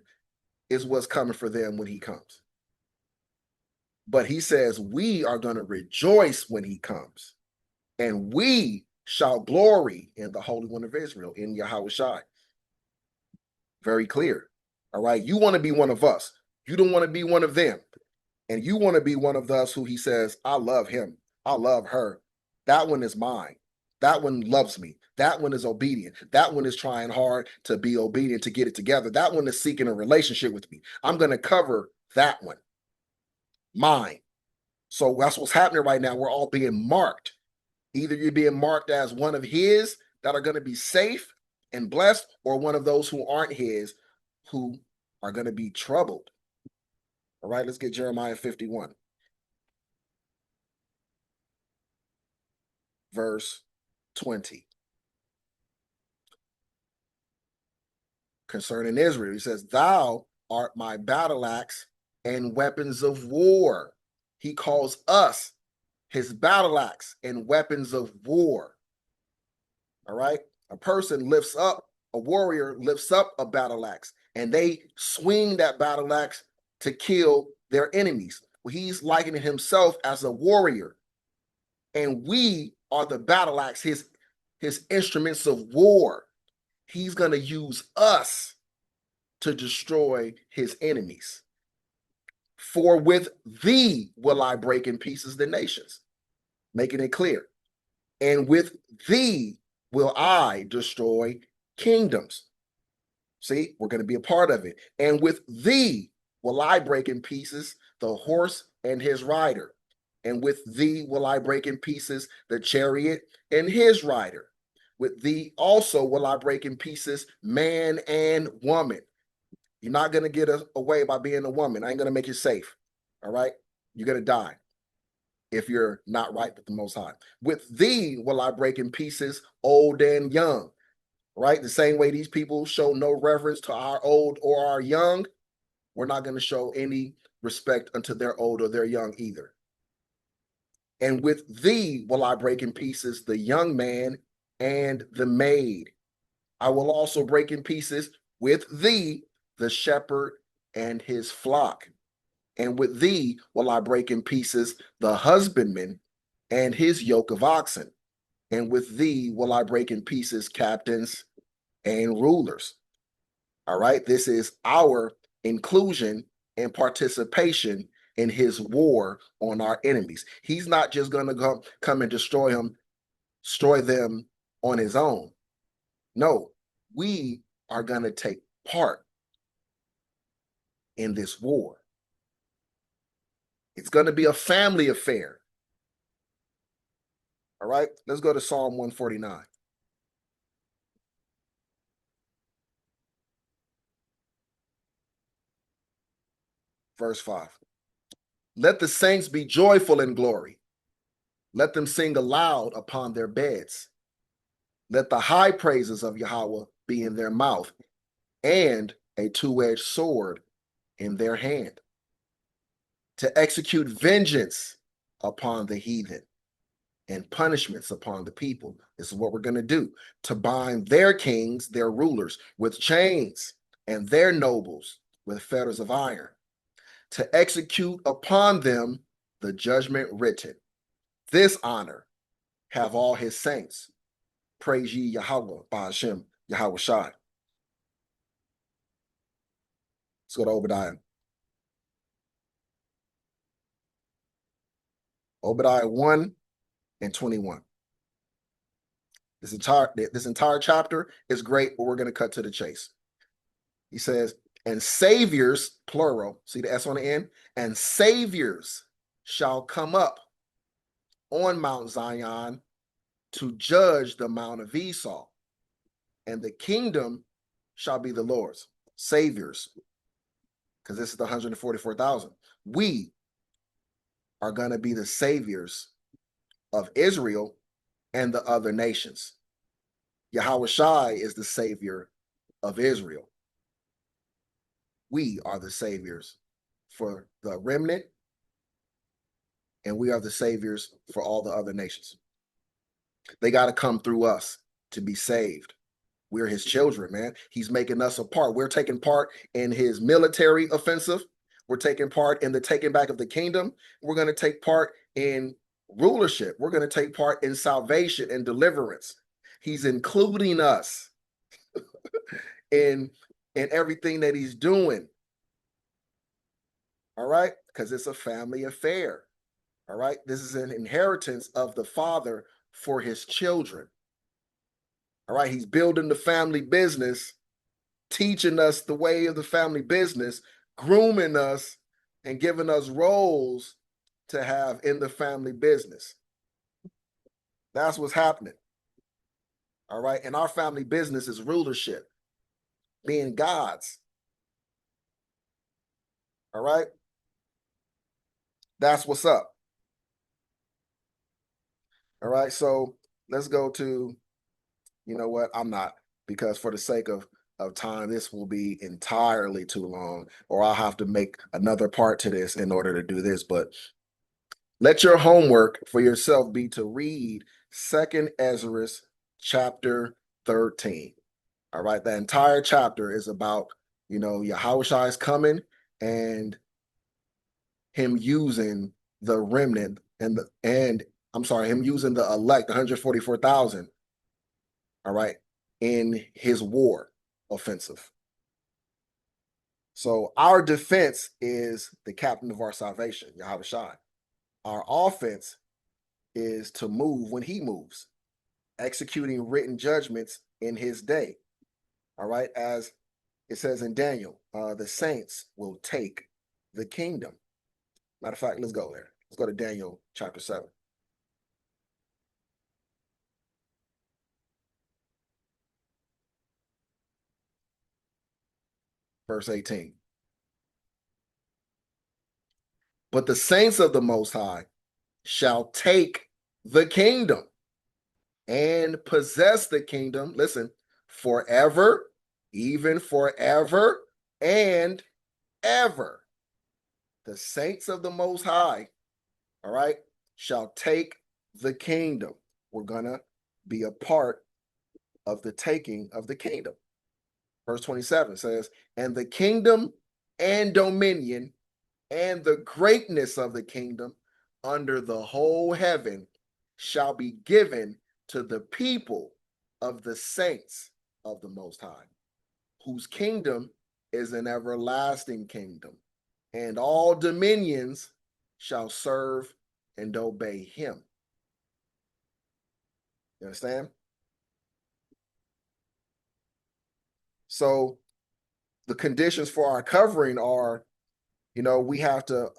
is what's coming for them when he comes. But he says, we are going to rejoice when he comes, and we shall glory in the Holy One of Israel, in Yahweh Shai. Very clear. All right. You want to be one of us. You don't want to be one of them. And you want to be one of us who he says, I love him. I love her. That one is mine. That one loves me. That one is obedient. That one is trying hard to be obedient, to get it together. That one is seeking a relationship with me. I'm going to cover that one. Mine. So that's what's happening right now. We're all being marked. Either you're being marked as one of his that are going to be safe and blessed, or one of those who aren't his who are going to be troubled. All right, let's get Jeremiah 51. Verse 20. Concerning Israel, he says, thou art my battle axe and weapons of war. He calls us his battle axe and weapons of war. All right. A person lifts up, a warrior lifts up a battle axe, and they swing that battle axe to kill their enemies. Well, he's likening himself as a warrior, and we are the battle axe, his instruments of war. He's going to use us to destroy his enemies. For with thee will I break in pieces the nations, making it clear. And with thee will I destroy kingdoms. See, we're going to be a part of it. And with thee will I break in pieces the horse and his rider. And with thee will I break in pieces the chariot and his rider. With thee also will I break in pieces man and woman. You're not going to get away by being a woman. I ain't going to make you safe. All right? You're going to die if you're not right with the Most High. With thee will I break in pieces old and young. Right? The same way these people show no reverence to our old or our young, we're not going to show any respect unto their old or their young either. And with thee will I break in pieces the young man and the maid. I will also break in pieces with thee the shepherd and his flock. And with thee will I break in pieces the husbandman and his yoke of oxen. And with thee will I break in pieces captains and rulers. All right. This is our inclusion and participation in his war on our enemies. He's not just going to come and destroy them on his own. No, we are going to take part in this war. It's going to be a family affair. All right. Let's go to Psalm 149. Verse 5. Let the saints be joyful in glory. Let them sing aloud upon their beds. Let the high praises of Yahweh be in their mouth, and a two-edged sword in their hand, to execute vengeance upon the heathen and punishments upon the people. This is what we're going to do. To bind their kings, their rulers, with chains, and their nobles with fetters of iron, to execute upon them the judgment written. This honor have all his saints. Praise ye Yahweh, Ba'ashem, Yahweh Shai. Let's go to Obadiah. Obadiah 1 and 21. This entire chapter is great, but we're going to cut to the chase. He says, and saviors, plural, see the S on the end, and saviors shall come up on Mount Zion to judge the Mount of Esau, and the kingdom shall be the Lord's. Saviors, because this is the 144,000. We are going to be the saviors of Israel and the other nations. Yahweh Shai is the savior of Israel. We are the saviors for the remnant, and we are the saviors for all the other nations. They got to come through us to be saved. We're his children, man. He's making us a part. We're taking part in his military offensive. We're taking part in the taking back of the kingdom. We're going to take part in rulership. We're going to take part in salvation and deliverance. He's including us in everything that he's doing. All right? Because it's a family affair. All right? This is an inheritance of the Father for his children. All right? He's building the family business, teaching us the way of the family business, grooming us, and giving us roles to have in the family business. That's what's happening. All right. And our family business is rulership, being God's. All right. That's what's up. All right. So let's go to, you know what? I'm not, because for the sake of time, this will be entirely too long, or I'll have to make another part to this in order to do this. But let your homework for yourself be to read 2nd Ezra chapter 13. All right. The entire chapter is about, Yahushua is coming and him using the remnant him using the elect, 144,000. All right. In his war offensive. So our defense is the captain of our salvation, Yahushua. Our offense is to move when he moves, executing written judgments in his day. All right. As it says in Daniel, the saints will take the kingdom. Matter of fact, let's go there. Let's go to Daniel chapter 7. Verse 18. But the saints of the Most High shall take the kingdom and possess the kingdom, listen, forever, even forever and ever. The saints of the Most High, all right, shall take the kingdom. We're going to be a part of the taking of the kingdom. Verse 27 says, and the kingdom and dominion and the greatness of the kingdom under the whole heaven shall be given to the people of the saints of the Most High, whose kingdom is an everlasting kingdom, and all dominions shall serve and obey him. You understand? So the conditions for our covering are, we have to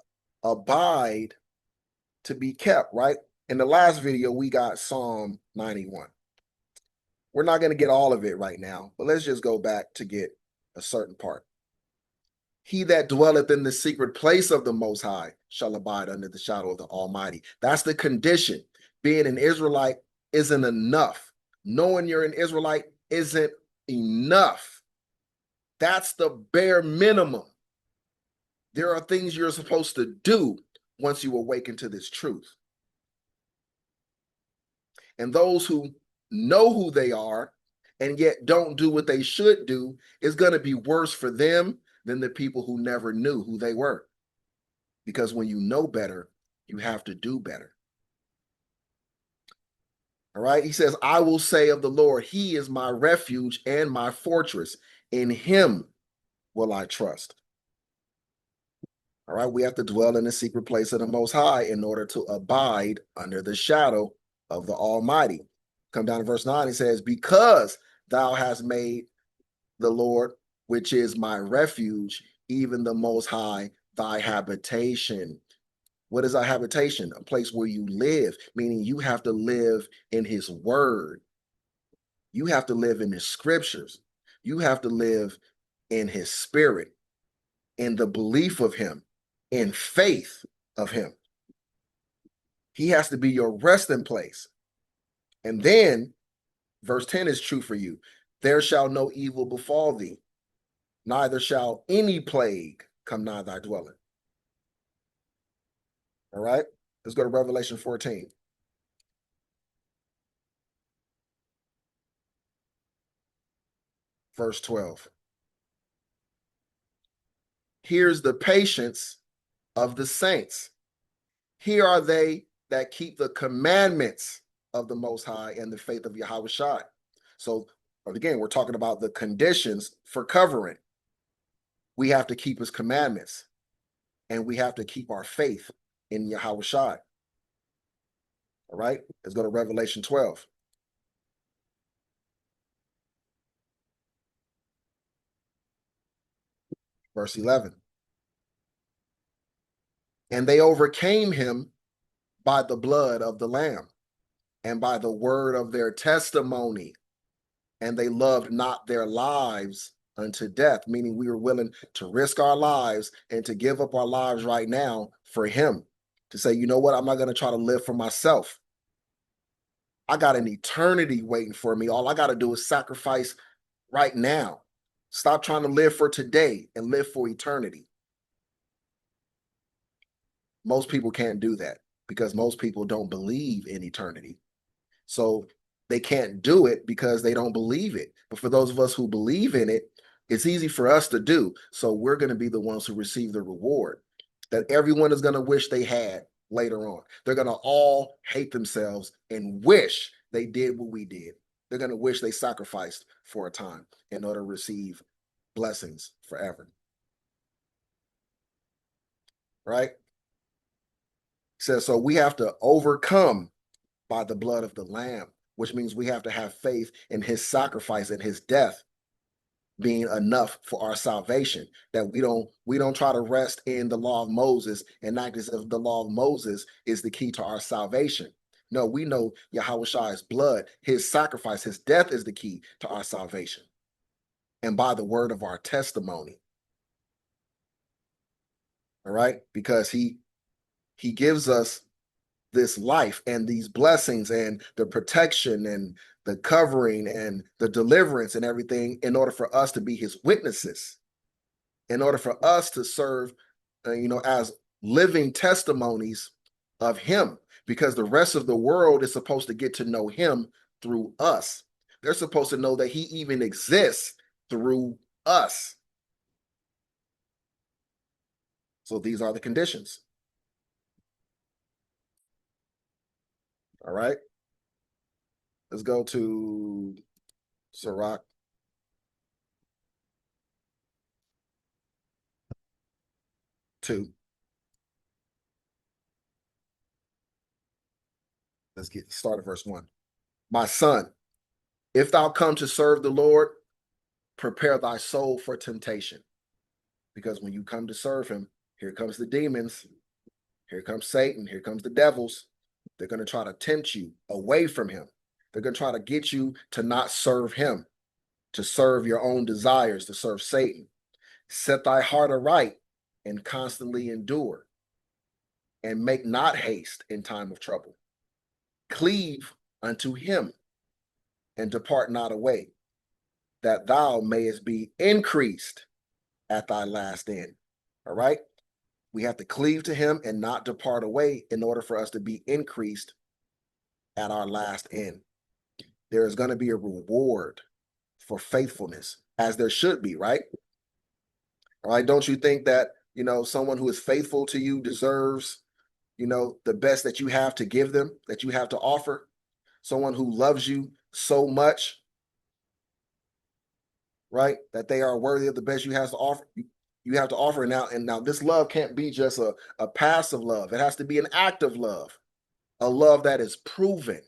abide to be kept, right? In the last video, we got Psalm 91. We're not going to get all of it right now, but let's just go back to get a certain part. He that dwelleth in the secret place of the Most High shall abide under the shadow of the Almighty. That's the condition. Being an Israelite isn't enough. Knowing you're an Israelite isn't enough. That's the bare minimum. There are things you're supposed to do once you awaken to this truth. And those who know who they are and yet don't do what they should do is going to be worse for them than the people who never knew who they were. Because when you know better, you have to do better. All right. He says, I will say of the Lord, he is my refuge and my fortress. In him will I trust. All right. We have to dwell in the secret place of the Most High in order to abide under the shadow of the Almighty. Come down to verse 9. It says, because thou hast made the Lord, which is my refuge, even the Most High, thy habitation. What is our habitation? A place where you live, meaning you have to live in his word. You have to live in his scriptures. You have to live in his spirit, in the belief of him, in faith of him. He has to be your resting place. And then verse 10 is true for you. There shall no evil befall thee, neither shall any plague come nigh thy dwelling. All right, let's go to Revelation 14. Verse 12. Here's the patience of the saints. Here are they that keep the commandments of the Most High and the faith of Yahweh Shai. So again, we're talking about the conditions for covering. We have to keep his commandments, and we have to keep our faith in Yahweh Shai. All right, let's go to Revelation 12. Verse 11. And they overcame him by the blood of the Lamb and by the word of their testimony. And they loved not their lives unto death, meaning we were willing to risk our lives and to give up our lives right now for him, to say, you know what, I'm not going to try to live for myself. I got an eternity waiting for me. All I got to do is sacrifice right now. Stop trying to live for today and live for eternity. Most people can't do that because most people don't believe in eternity. So they can't do it because they don't believe it. But for those of us who believe in it, it's easy for us to do. So we're going to be the ones who receive the reward that everyone is going to wish they had later on. They're going to all hate themselves and wish they did what we did. They're going to wish they sacrificed for a time in order to receive blessings forever. Right? It says, so we have to overcome by the blood of the Lamb, which means we have to have faith in his sacrifice and his death being enough for our salvation, that we don't try to rest in the law of Moses and act as if the law of Moses is the key to our salvation. No, we know Yahweh Shai's blood, his sacrifice, his death is the key to our salvation. And by the word of our testimony. All right? Because he gives us this life and these blessings and the protection and the covering and the deliverance and everything in order for us to be his witnesses, in order for us to serve, as living testimonies of him, because the rest of the world is supposed to get to know him through us. They're supposed to know that he even exists through us. So these are the conditions. All right. Let's go to Sirach 2. Let's get started verse 1. My son, if thou come to serve the Lord, prepare thy soul for temptation. Because when you come to serve him, here comes the demons, here comes Satan, here comes the devils. They're going to try to tempt you away from him. They're going to try to get you to not serve him, to serve your own desires, to serve Satan. Set thy heart aright and constantly endure, and make not haste in time of trouble. Cleave unto him and depart not away, that thou mayest be increased at thy last end. All right? We have to cleave to him and not depart away in order for us to be increased at our last end. There is going to be a reward for faithfulness, as there should be, right? All right, don't you think that, someone who is faithful to you deserves, the best that you have to give them, that you have to offer? Someone who loves you so much, right, that they are worthy of the best you have to offer. You have to offer now, and now this love can't be just a passive love. It has to be an active love, a love that is proven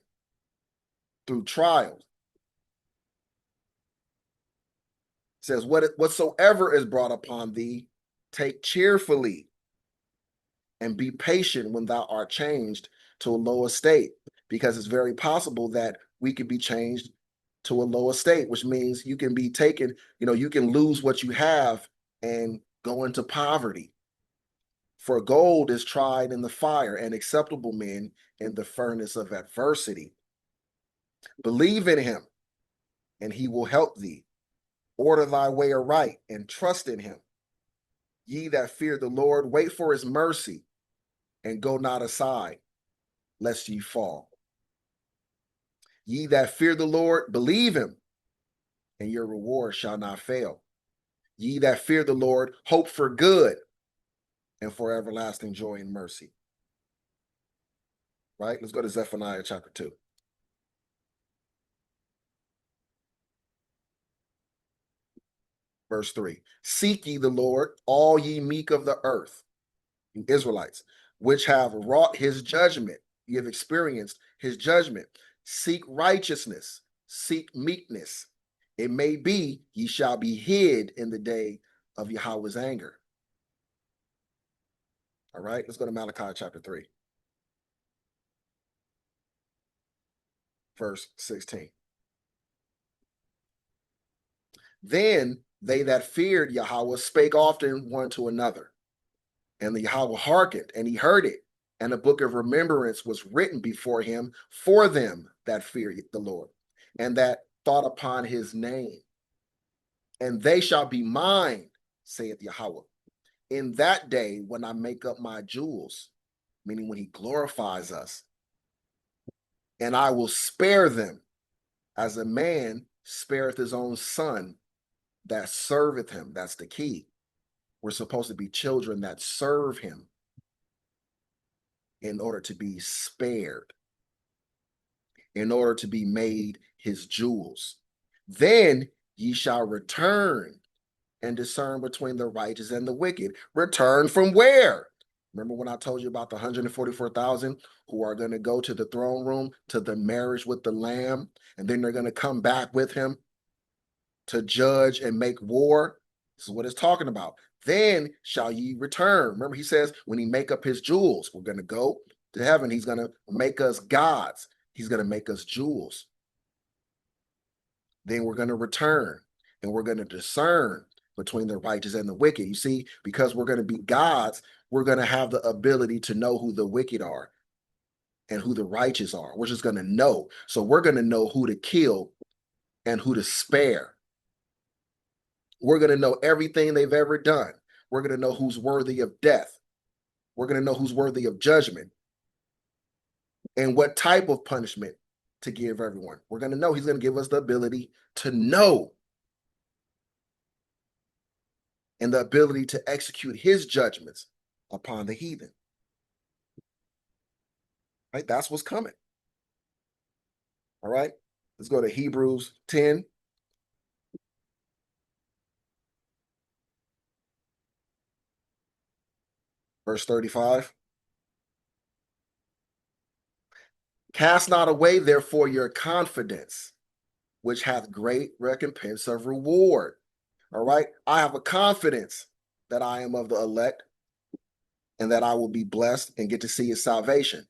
through trials. It says, whatsoever is brought upon thee, take cheerfully, and be patient when thou art changed to a lower state, because it's very possible that we could be changed to a low estate, which means you can be taken, you can lose what you have and go into poverty. For gold is tried in the fire, and acceptable men in the furnace of adversity. Believe in him, and he will help thee. Order thy way aright, and trust in him. Ye that fear the Lord, wait for his mercy, and go not aside, lest ye fall. Ye that fear the Lord, believe him, and your reward shall not fail. Ye that fear the Lord, hope for good, and for everlasting joy and mercy. Right? Let's go to Zephaniah chapter 2. Verse 3. Seek ye the Lord, all ye meek of the earth, you Israelites, which have wrought his judgment. You have experienced his judgment. Seek righteousness, seek meekness. It may be ye shall be hid in the day of Yahweh's anger. All right, let's go to Malachi chapter 3. Verse 16. Then they that feared Yahweh spake often one to another, and the Yahweh hearkened, and he heard it, and a book of remembrance was written before him for them that fear the Lord, and that thought upon his name. And they shall be mine, saith Yahweh, in that day when I make up my jewels, meaning when he glorifies us, and I will spare them as a man spareth his own son that serveth him. That's the key. We're supposed to be children that serve him in order to be spared, in order to be made his jewels. Then ye shall return and discern between the righteous and the wicked. Return from where? Remember when I told you about the 144,000 who are going to go to the throne room, to the marriage with the Lamb, and then they're going to come back with him to judge and make war? This is what it's talking about. Then shall ye return. Remember, he says, when he make up his jewels, we're going to go to heaven. He's going to make us gods. He's going to make us jewels. Then we're going to return, and we're going to discern between the righteous and the wicked. You see, because we're going to be gods, we're going to have the ability to know who the wicked are and who the righteous are. We're just going to know. So we're going to know who to kill and who to spare. We're going to know everything they've ever done. We're going to know who's worthy of death. We're going to know who's worthy of judgment and what type of punishment to give everyone. We're going to know. He's going to give us the ability to know and the ability to execute his judgments upon the heathen. Right? That's what's coming. All right. Let's go to Hebrews 10. Verse 35. Cast not away, therefore, your confidence, which hath great recompense of reward. All right. I have a confidence that I am of the elect and that I will be blessed and get to see his salvation.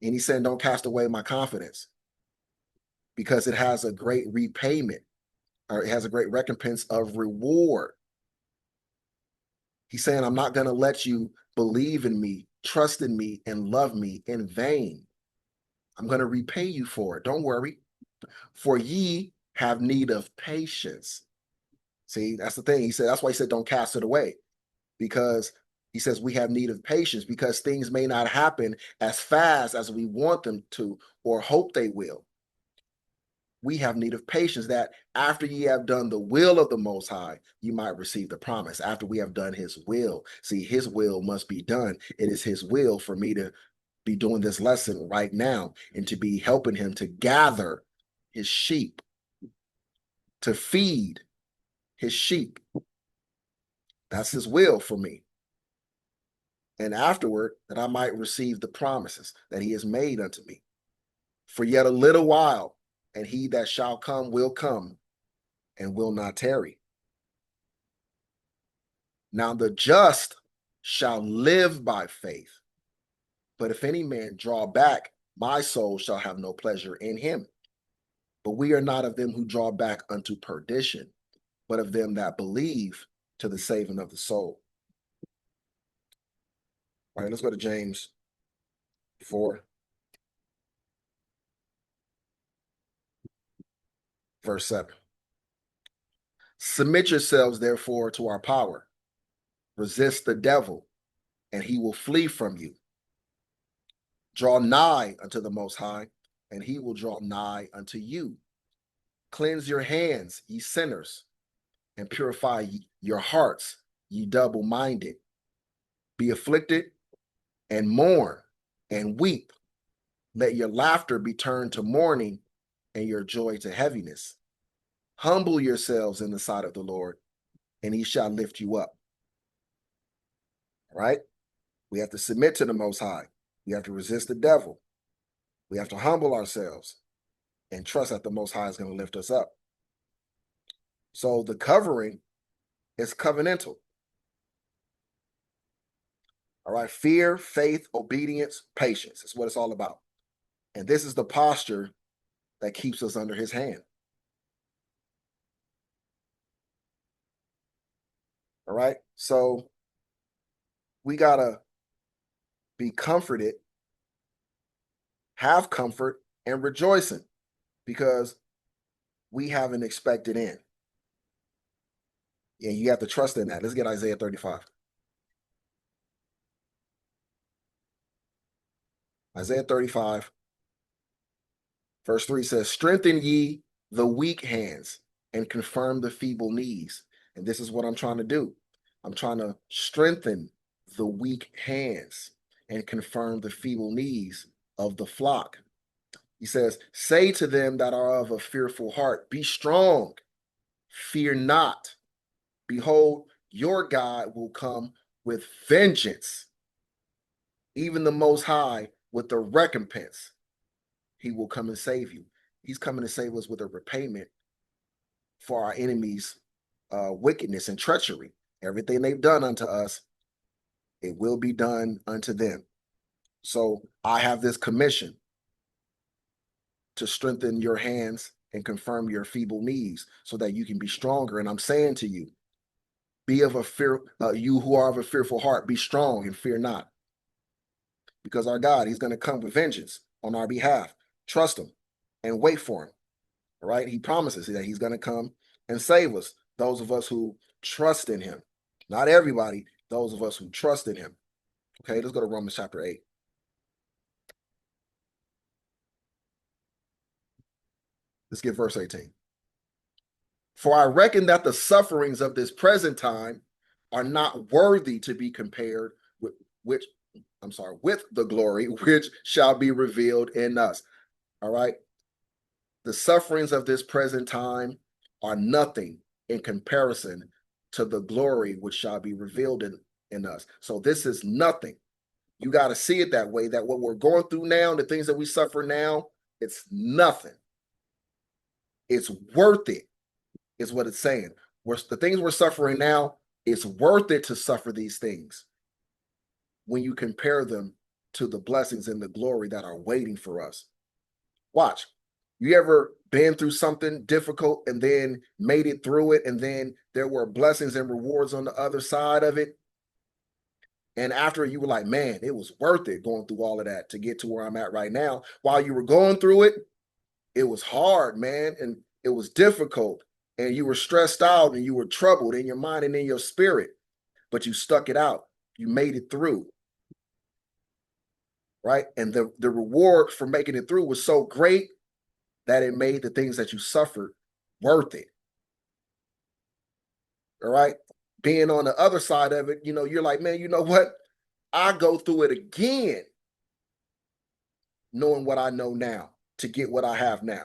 And he said, don't cast away my confidence because it has a great repayment, or it has a great recompense of reward. He's saying, I'm not going to let you believe in me, trust in me, and love me in vain. I'm going to repay you for it. Don't worry. For ye have need of patience. See, that's the thing. He said, that's why he said, don't cast it away, because he says we have need of patience because things may not happen as fast as we want them to or hope they will. We have need of patience that after ye have done the will of the Most High, you might receive the promise. After we have done his will. See, his will must be done. It is his will for me to be doing this lesson right now and to be helping him to gather his sheep, to feed his sheep. That's his will for me. And afterward, that I might receive the promises that he has made unto me. For yet a little while, and he that shall come will come and will not tarry. Now the just shall live by faith. But if any man draw back, my soul shall have no pleasure in him. But we are not of them who draw back unto perdition, but of them that believe to the saving of the soul. All right, let's go to James 4, verse 7. Submit yourselves, therefore, to our power. Resist the devil, and he will flee from you. Draw nigh unto the Most High, and he will draw nigh unto you. Cleanse your hands, ye sinners, and purify your hearts, ye double-minded. Be afflicted, and mourn, and weep. Let your laughter be turned to mourning, and your joy to heaviness. Humble yourselves in the sight of the Lord, and he shall lift you up. All right? We have to submit to the Most High. We have to resist the devil. We have to humble ourselves and trust that the Most High is going to lift us up. So the covering is covenantal. All right? Fear, faith, obedience, patience. That's what it's all about. And this is the posture that keeps us under his hand. All right? So we got to be comforted, have comfort, and rejoicing because we have an expected end. And you have to trust in that. Let's get Isaiah 35. Isaiah 35, verse 3 says, strengthen ye the weak hands and confirm the feeble knees. And this is what I'm trying to do. I'm trying to strengthen the weak hands and confirm the feeble knees of the flock. He says, say to them that are of a fearful heart, be strong, fear not. Behold, your God will come with vengeance, even the Most High with the recompense. He will come and save you. He's coming to save us with a repayment for our enemies' wickedness and treachery. Everything they've done unto us, it will be done unto them. So I have this commission to strengthen your hands and confirm your feeble knees so that you can be stronger. And I'm saying to you, be of a fear, you who are of a fearful heart, be strong and fear not. Because our God, he's going to come with vengeance on our behalf. Trust him and wait for him. All right? He promises that he's going to come and save us, those of us who trust in him. Not everybody, those of us who trust in him. Okay, let's go to Romans chapter 8. Let's get verse 18. For I reckon that the sufferings of this present time are not worthy to be compared with with the glory which shall be revealed in us. All right. The sufferings of this present time are nothing in comparison to the glory which shall be revealed in us. So this is nothing. You got to see it that way, that what we're going through now, the things that we suffer now, it's nothing. It's worth it, is what it's saying. The things we're suffering now, it's worth it to suffer these things when you compare them to the blessings and the glory that are waiting for us. Watch. You ever been through something difficult and then made it through it, and then there were blessings and rewards on the other side of it? And after you were like, man, it was worth it going through all of that to get to where I'm at right now. While you were going through it, it was hard, man, and it was difficult, and you were stressed out, and you were troubled in your mind and in your spirit, but you stuck it out. You made it through, right? And the reward for making it through was so great that it made the things that you suffered worth it. All right? Being on the other side of it, you're like, man, you know what? I go through it again, knowing what I know now to get what I have now.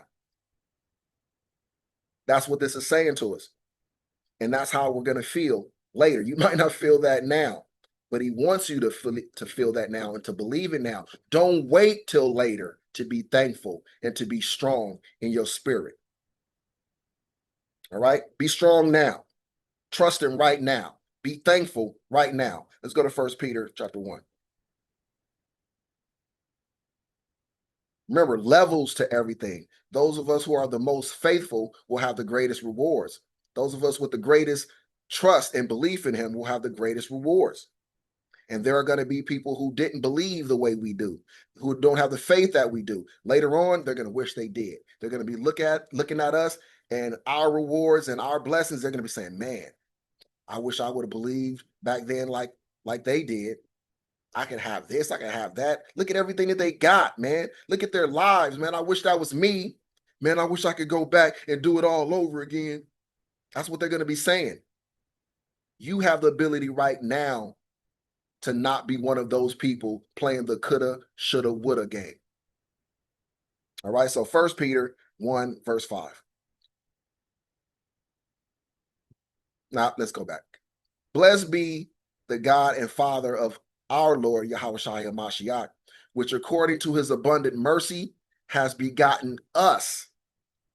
That's what this is saying to us. And that's how we're going to feel later. You might not feel that now, but he wants you to feel that now and to believe it now. Don't wait till later to be thankful and to be strong in your spirit. All right? Be strong now. Trust him right now. Be thankful right now. Let's go to 1 Peter chapter 1. Remember, levels to everything. Those of us who are the most faithful will have the greatest rewards. Those of us with the greatest trust and belief in him will have the greatest rewards. And there are going to be people who didn't believe the way we do, who don't have the faith that we do. Later on, they're going to wish they did. They're going to be looking at us and our rewards and our blessings. They're going to be saying, man, I wish I would have believed back then like they did. I can have this, I can have that. Look at everything that they got, man. Look at their lives, man. I wish that was me. Man, I wish I could go back and do it all over again. That's what they're going to be saying. You have the ability right now to not be one of those people playing the coulda, shoulda, woulda game. All right, so 1 Peter 1, verse 5. Now, let's go back. Blessed be the God and Father of our Lord Yahushua HaMashiach, which according to his abundant mercy has begotten us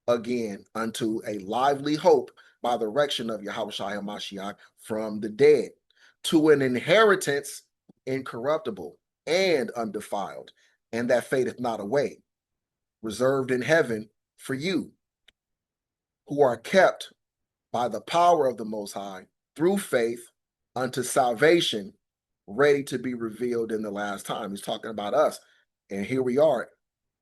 again unto a lively hope by the resurrection of Yahushua HaMashiach from the dead, to an inheritance incorruptible and undefiled, and that fadeth not away, reserved in heaven for you, who are kept by the power of the Most High through faith unto salvation, ready to be revealed in the last time. He's talking about us. And here we are,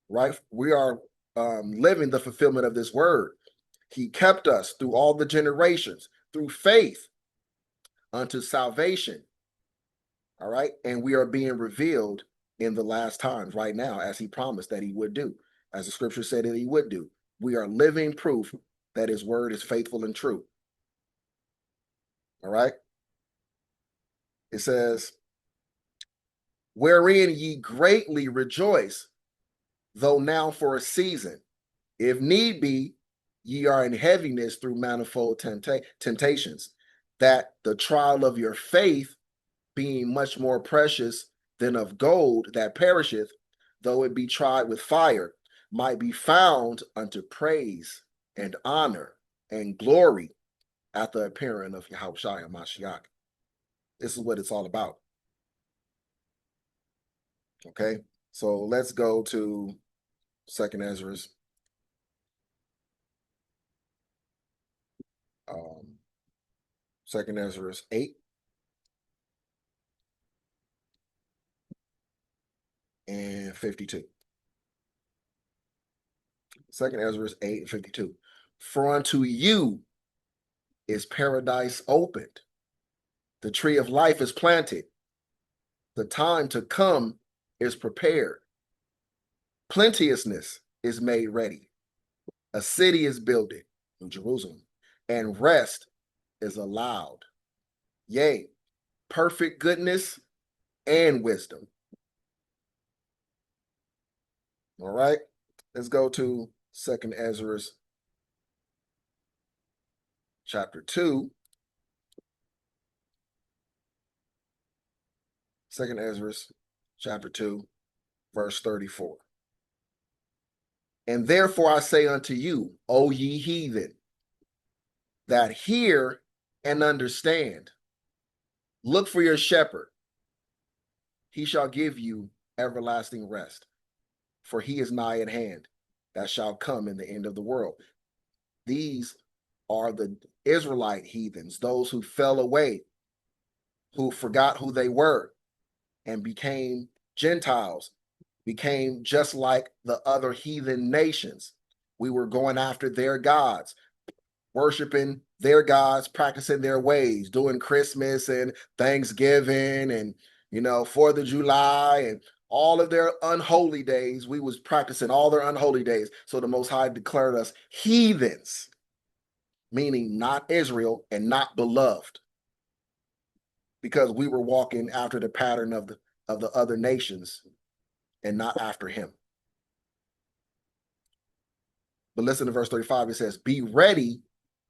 right? We are living the fulfillment of this word. He kept us through all the generations, through faith unto salvation. All right. And we are being revealed in the last times right now, as he promised that he would do, as the scripture said that he would do. We are living proof that his word is faithful and true. All right. It says, wherein ye greatly rejoice, though now for a season, if need be, ye are in heaviness through manifold temptations, that the trial of your faith, being much more precious than of gold that perisheth, though it be tried with fire, might be found unto praise and honor and glory at the appearing of Yahushua Mashiach. This is what it's all about. Okay, so let's go to 2nd Ezra. 2nd Ezra 8 and 52. 2nd Ezra 8 and 52. For unto you is paradise opened, the tree of life is planted, the time to come is prepared, plenteousness is made ready, a city is builded, New Jerusalem, and rest is allowed. Yea, perfect goodness and wisdom. All right, let's go to 2nd Ezra chapter 2. 2nd Ezra chapter 2, verse 34. And therefore I say unto you, O ye heathen, that hear and understand. Look for your shepherd. He shall give you everlasting rest, for he is nigh at hand, that shall come in the end of the world. These are the Israelite heathens, those who fell away, who forgot who they were and became Gentiles, became just like the other heathen nations. We were going after their gods, worshiping their gods, practicing their ways, doing Christmas and Thanksgiving and, 4th of July and all of their unholy days. We was practicing all their unholy days. So the Most High declared us heathens, meaning not Israel and not beloved, because we were walking after the pattern of the other nations and not after him. But listen to verse 35. It says, be ready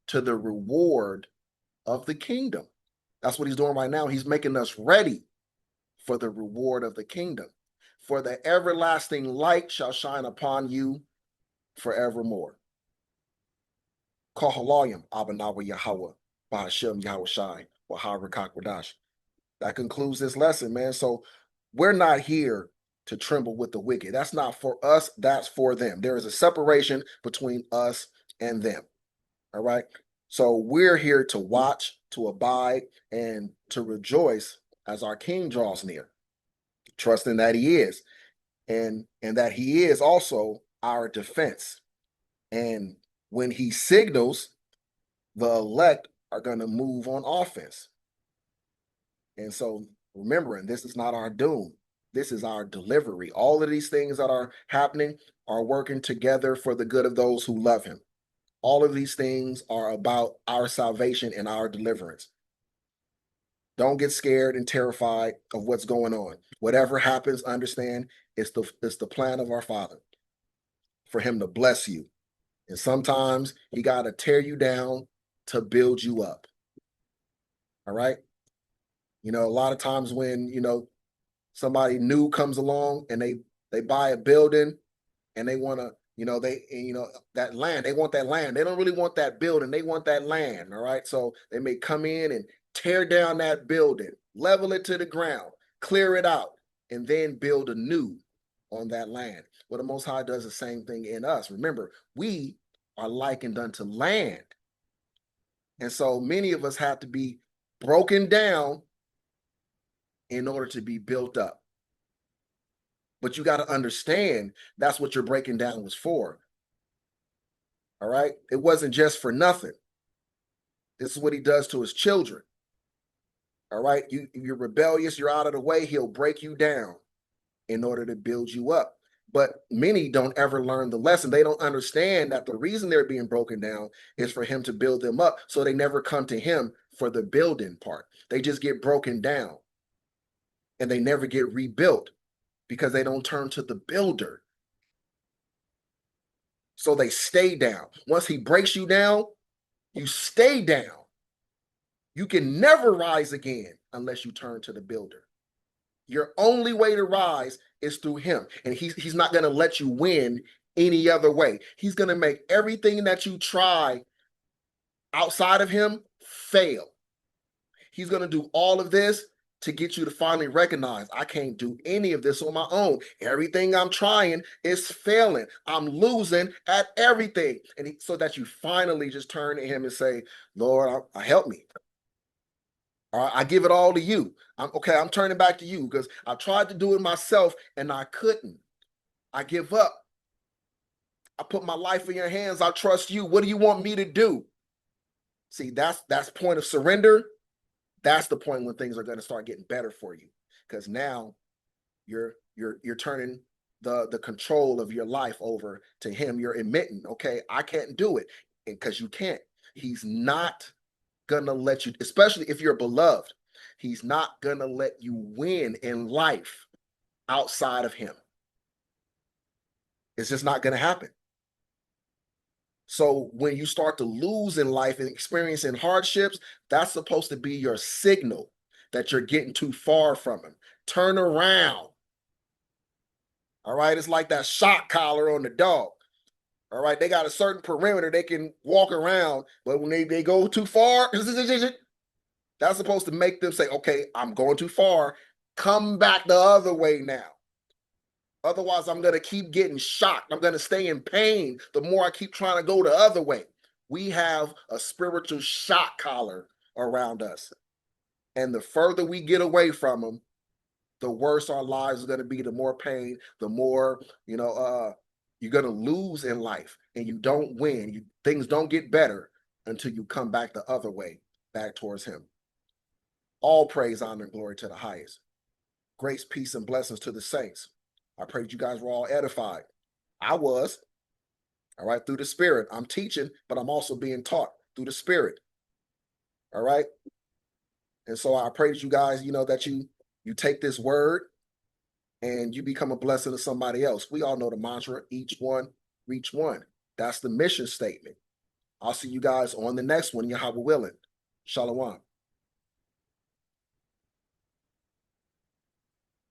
to the reward of the kingdom. That's what he's doing right now. He's making us ready for the reward of the kingdom. For the everlasting light shall shine upon you forevermore. Kahalayim Abanawa Yahweh, Bahashem Yahushai, Wahara Kakwadash. That concludes this lesson, man. So we're not here to tremble with the wicked. That's not for us, that's for them. There is a separation between us and them. All right. So we're here to watch, to abide, and to rejoice as our King draws near, trusting that he is, and that he is also our defense. And when he signals, the elect are going to move on offense. And so remembering, this is not our doom. This is our delivery. All of these things that are happening are working together for the good of those who love him. All of these things are about our salvation and our deliverance. Don't get scared and terrified of what's going on. Whatever happens, understand it's the plan of our Father for him to bless you. And sometimes he got to tear you down to build you up. All right. You know, a lot of times when, somebody new comes along and they buy a building and they want to, that land, they want that land. They don't really want that building. They want that land. All right. So they may come in and tear down that building, level it to the ground, clear it out, and then build anew on that land. Well, the Most High does the same thing in us. Remember, we are likened unto land. And so many of us have to be broken down in order to be built up. But you got to understand that's what your breaking down was for. All right. It wasn't just for nothing. This is what he does to his children. All right. You're rebellious. You're out of the way. He'll break you down in order to build you up. But many don't ever learn the lesson. They don't understand that the reason they're being broken down is for him to build them up. So they never come to him for the building part. They just get broken down and they never get rebuilt because they don't turn to the builder. So they stay down. Once he breaks you down, you stay down. You can never rise again unless you turn to the builder. Your only way to rise is through him. And he's not going to let you win any other way. He's going to make everything that you try outside of him fail. He's going to do all of this to get you to finally recognize, I can't do any of this on my own. Everything I'm trying is failing. I'm losing at everything. And so that you finally just turn to him and say, Lord, help me. All right, I give it all to you. I'm turning back to you because I tried to do it myself and I couldn't. I give up. I put my life in your hands. I trust you. What do you want me to do? See, that's point of surrender. That's the point when things are going to start getting better for you, because now you're turning the control of your life over to him. You're admitting, okay, I can't do it, because you can't. He's not gonna let you, especially if you're beloved. He's not gonna let you win in life outside of him. It's just not gonna happen. So when you start to lose in life and experiencing hardships, that's supposed to be your signal that you're getting too far from him. Turn around. All right. It's like that shock collar on the dog. All right. They got a certain perimeter they can walk around, but when they go too far, that's supposed to make them say, okay, I'm going too far. Come back the other way now. Otherwise, I'm going to keep getting shocked. I'm going to stay in pain the more I keep trying to go the other way. We have a spiritual shock collar around us. And the further we get away from them, the worse our lives are going to be, the more pain, the more, you're going to lose in life, and you don't win. Things don't get better until you come back the other way, back towards him. All praise, honor, and glory to the highest. Grace, peace, and blessings to the saints. I pray that you guys were all edified. I was, all right, through the Spirit. I'm teaching, but I'm also being taught through the Spirit. All right. And so I pray that you guys, that you take this word and you become a blessing to somebody else. We all know the mantra, each one, reach one. That's the mission statement. I'll see you guys on the next one, Yahweh willing. Shalom.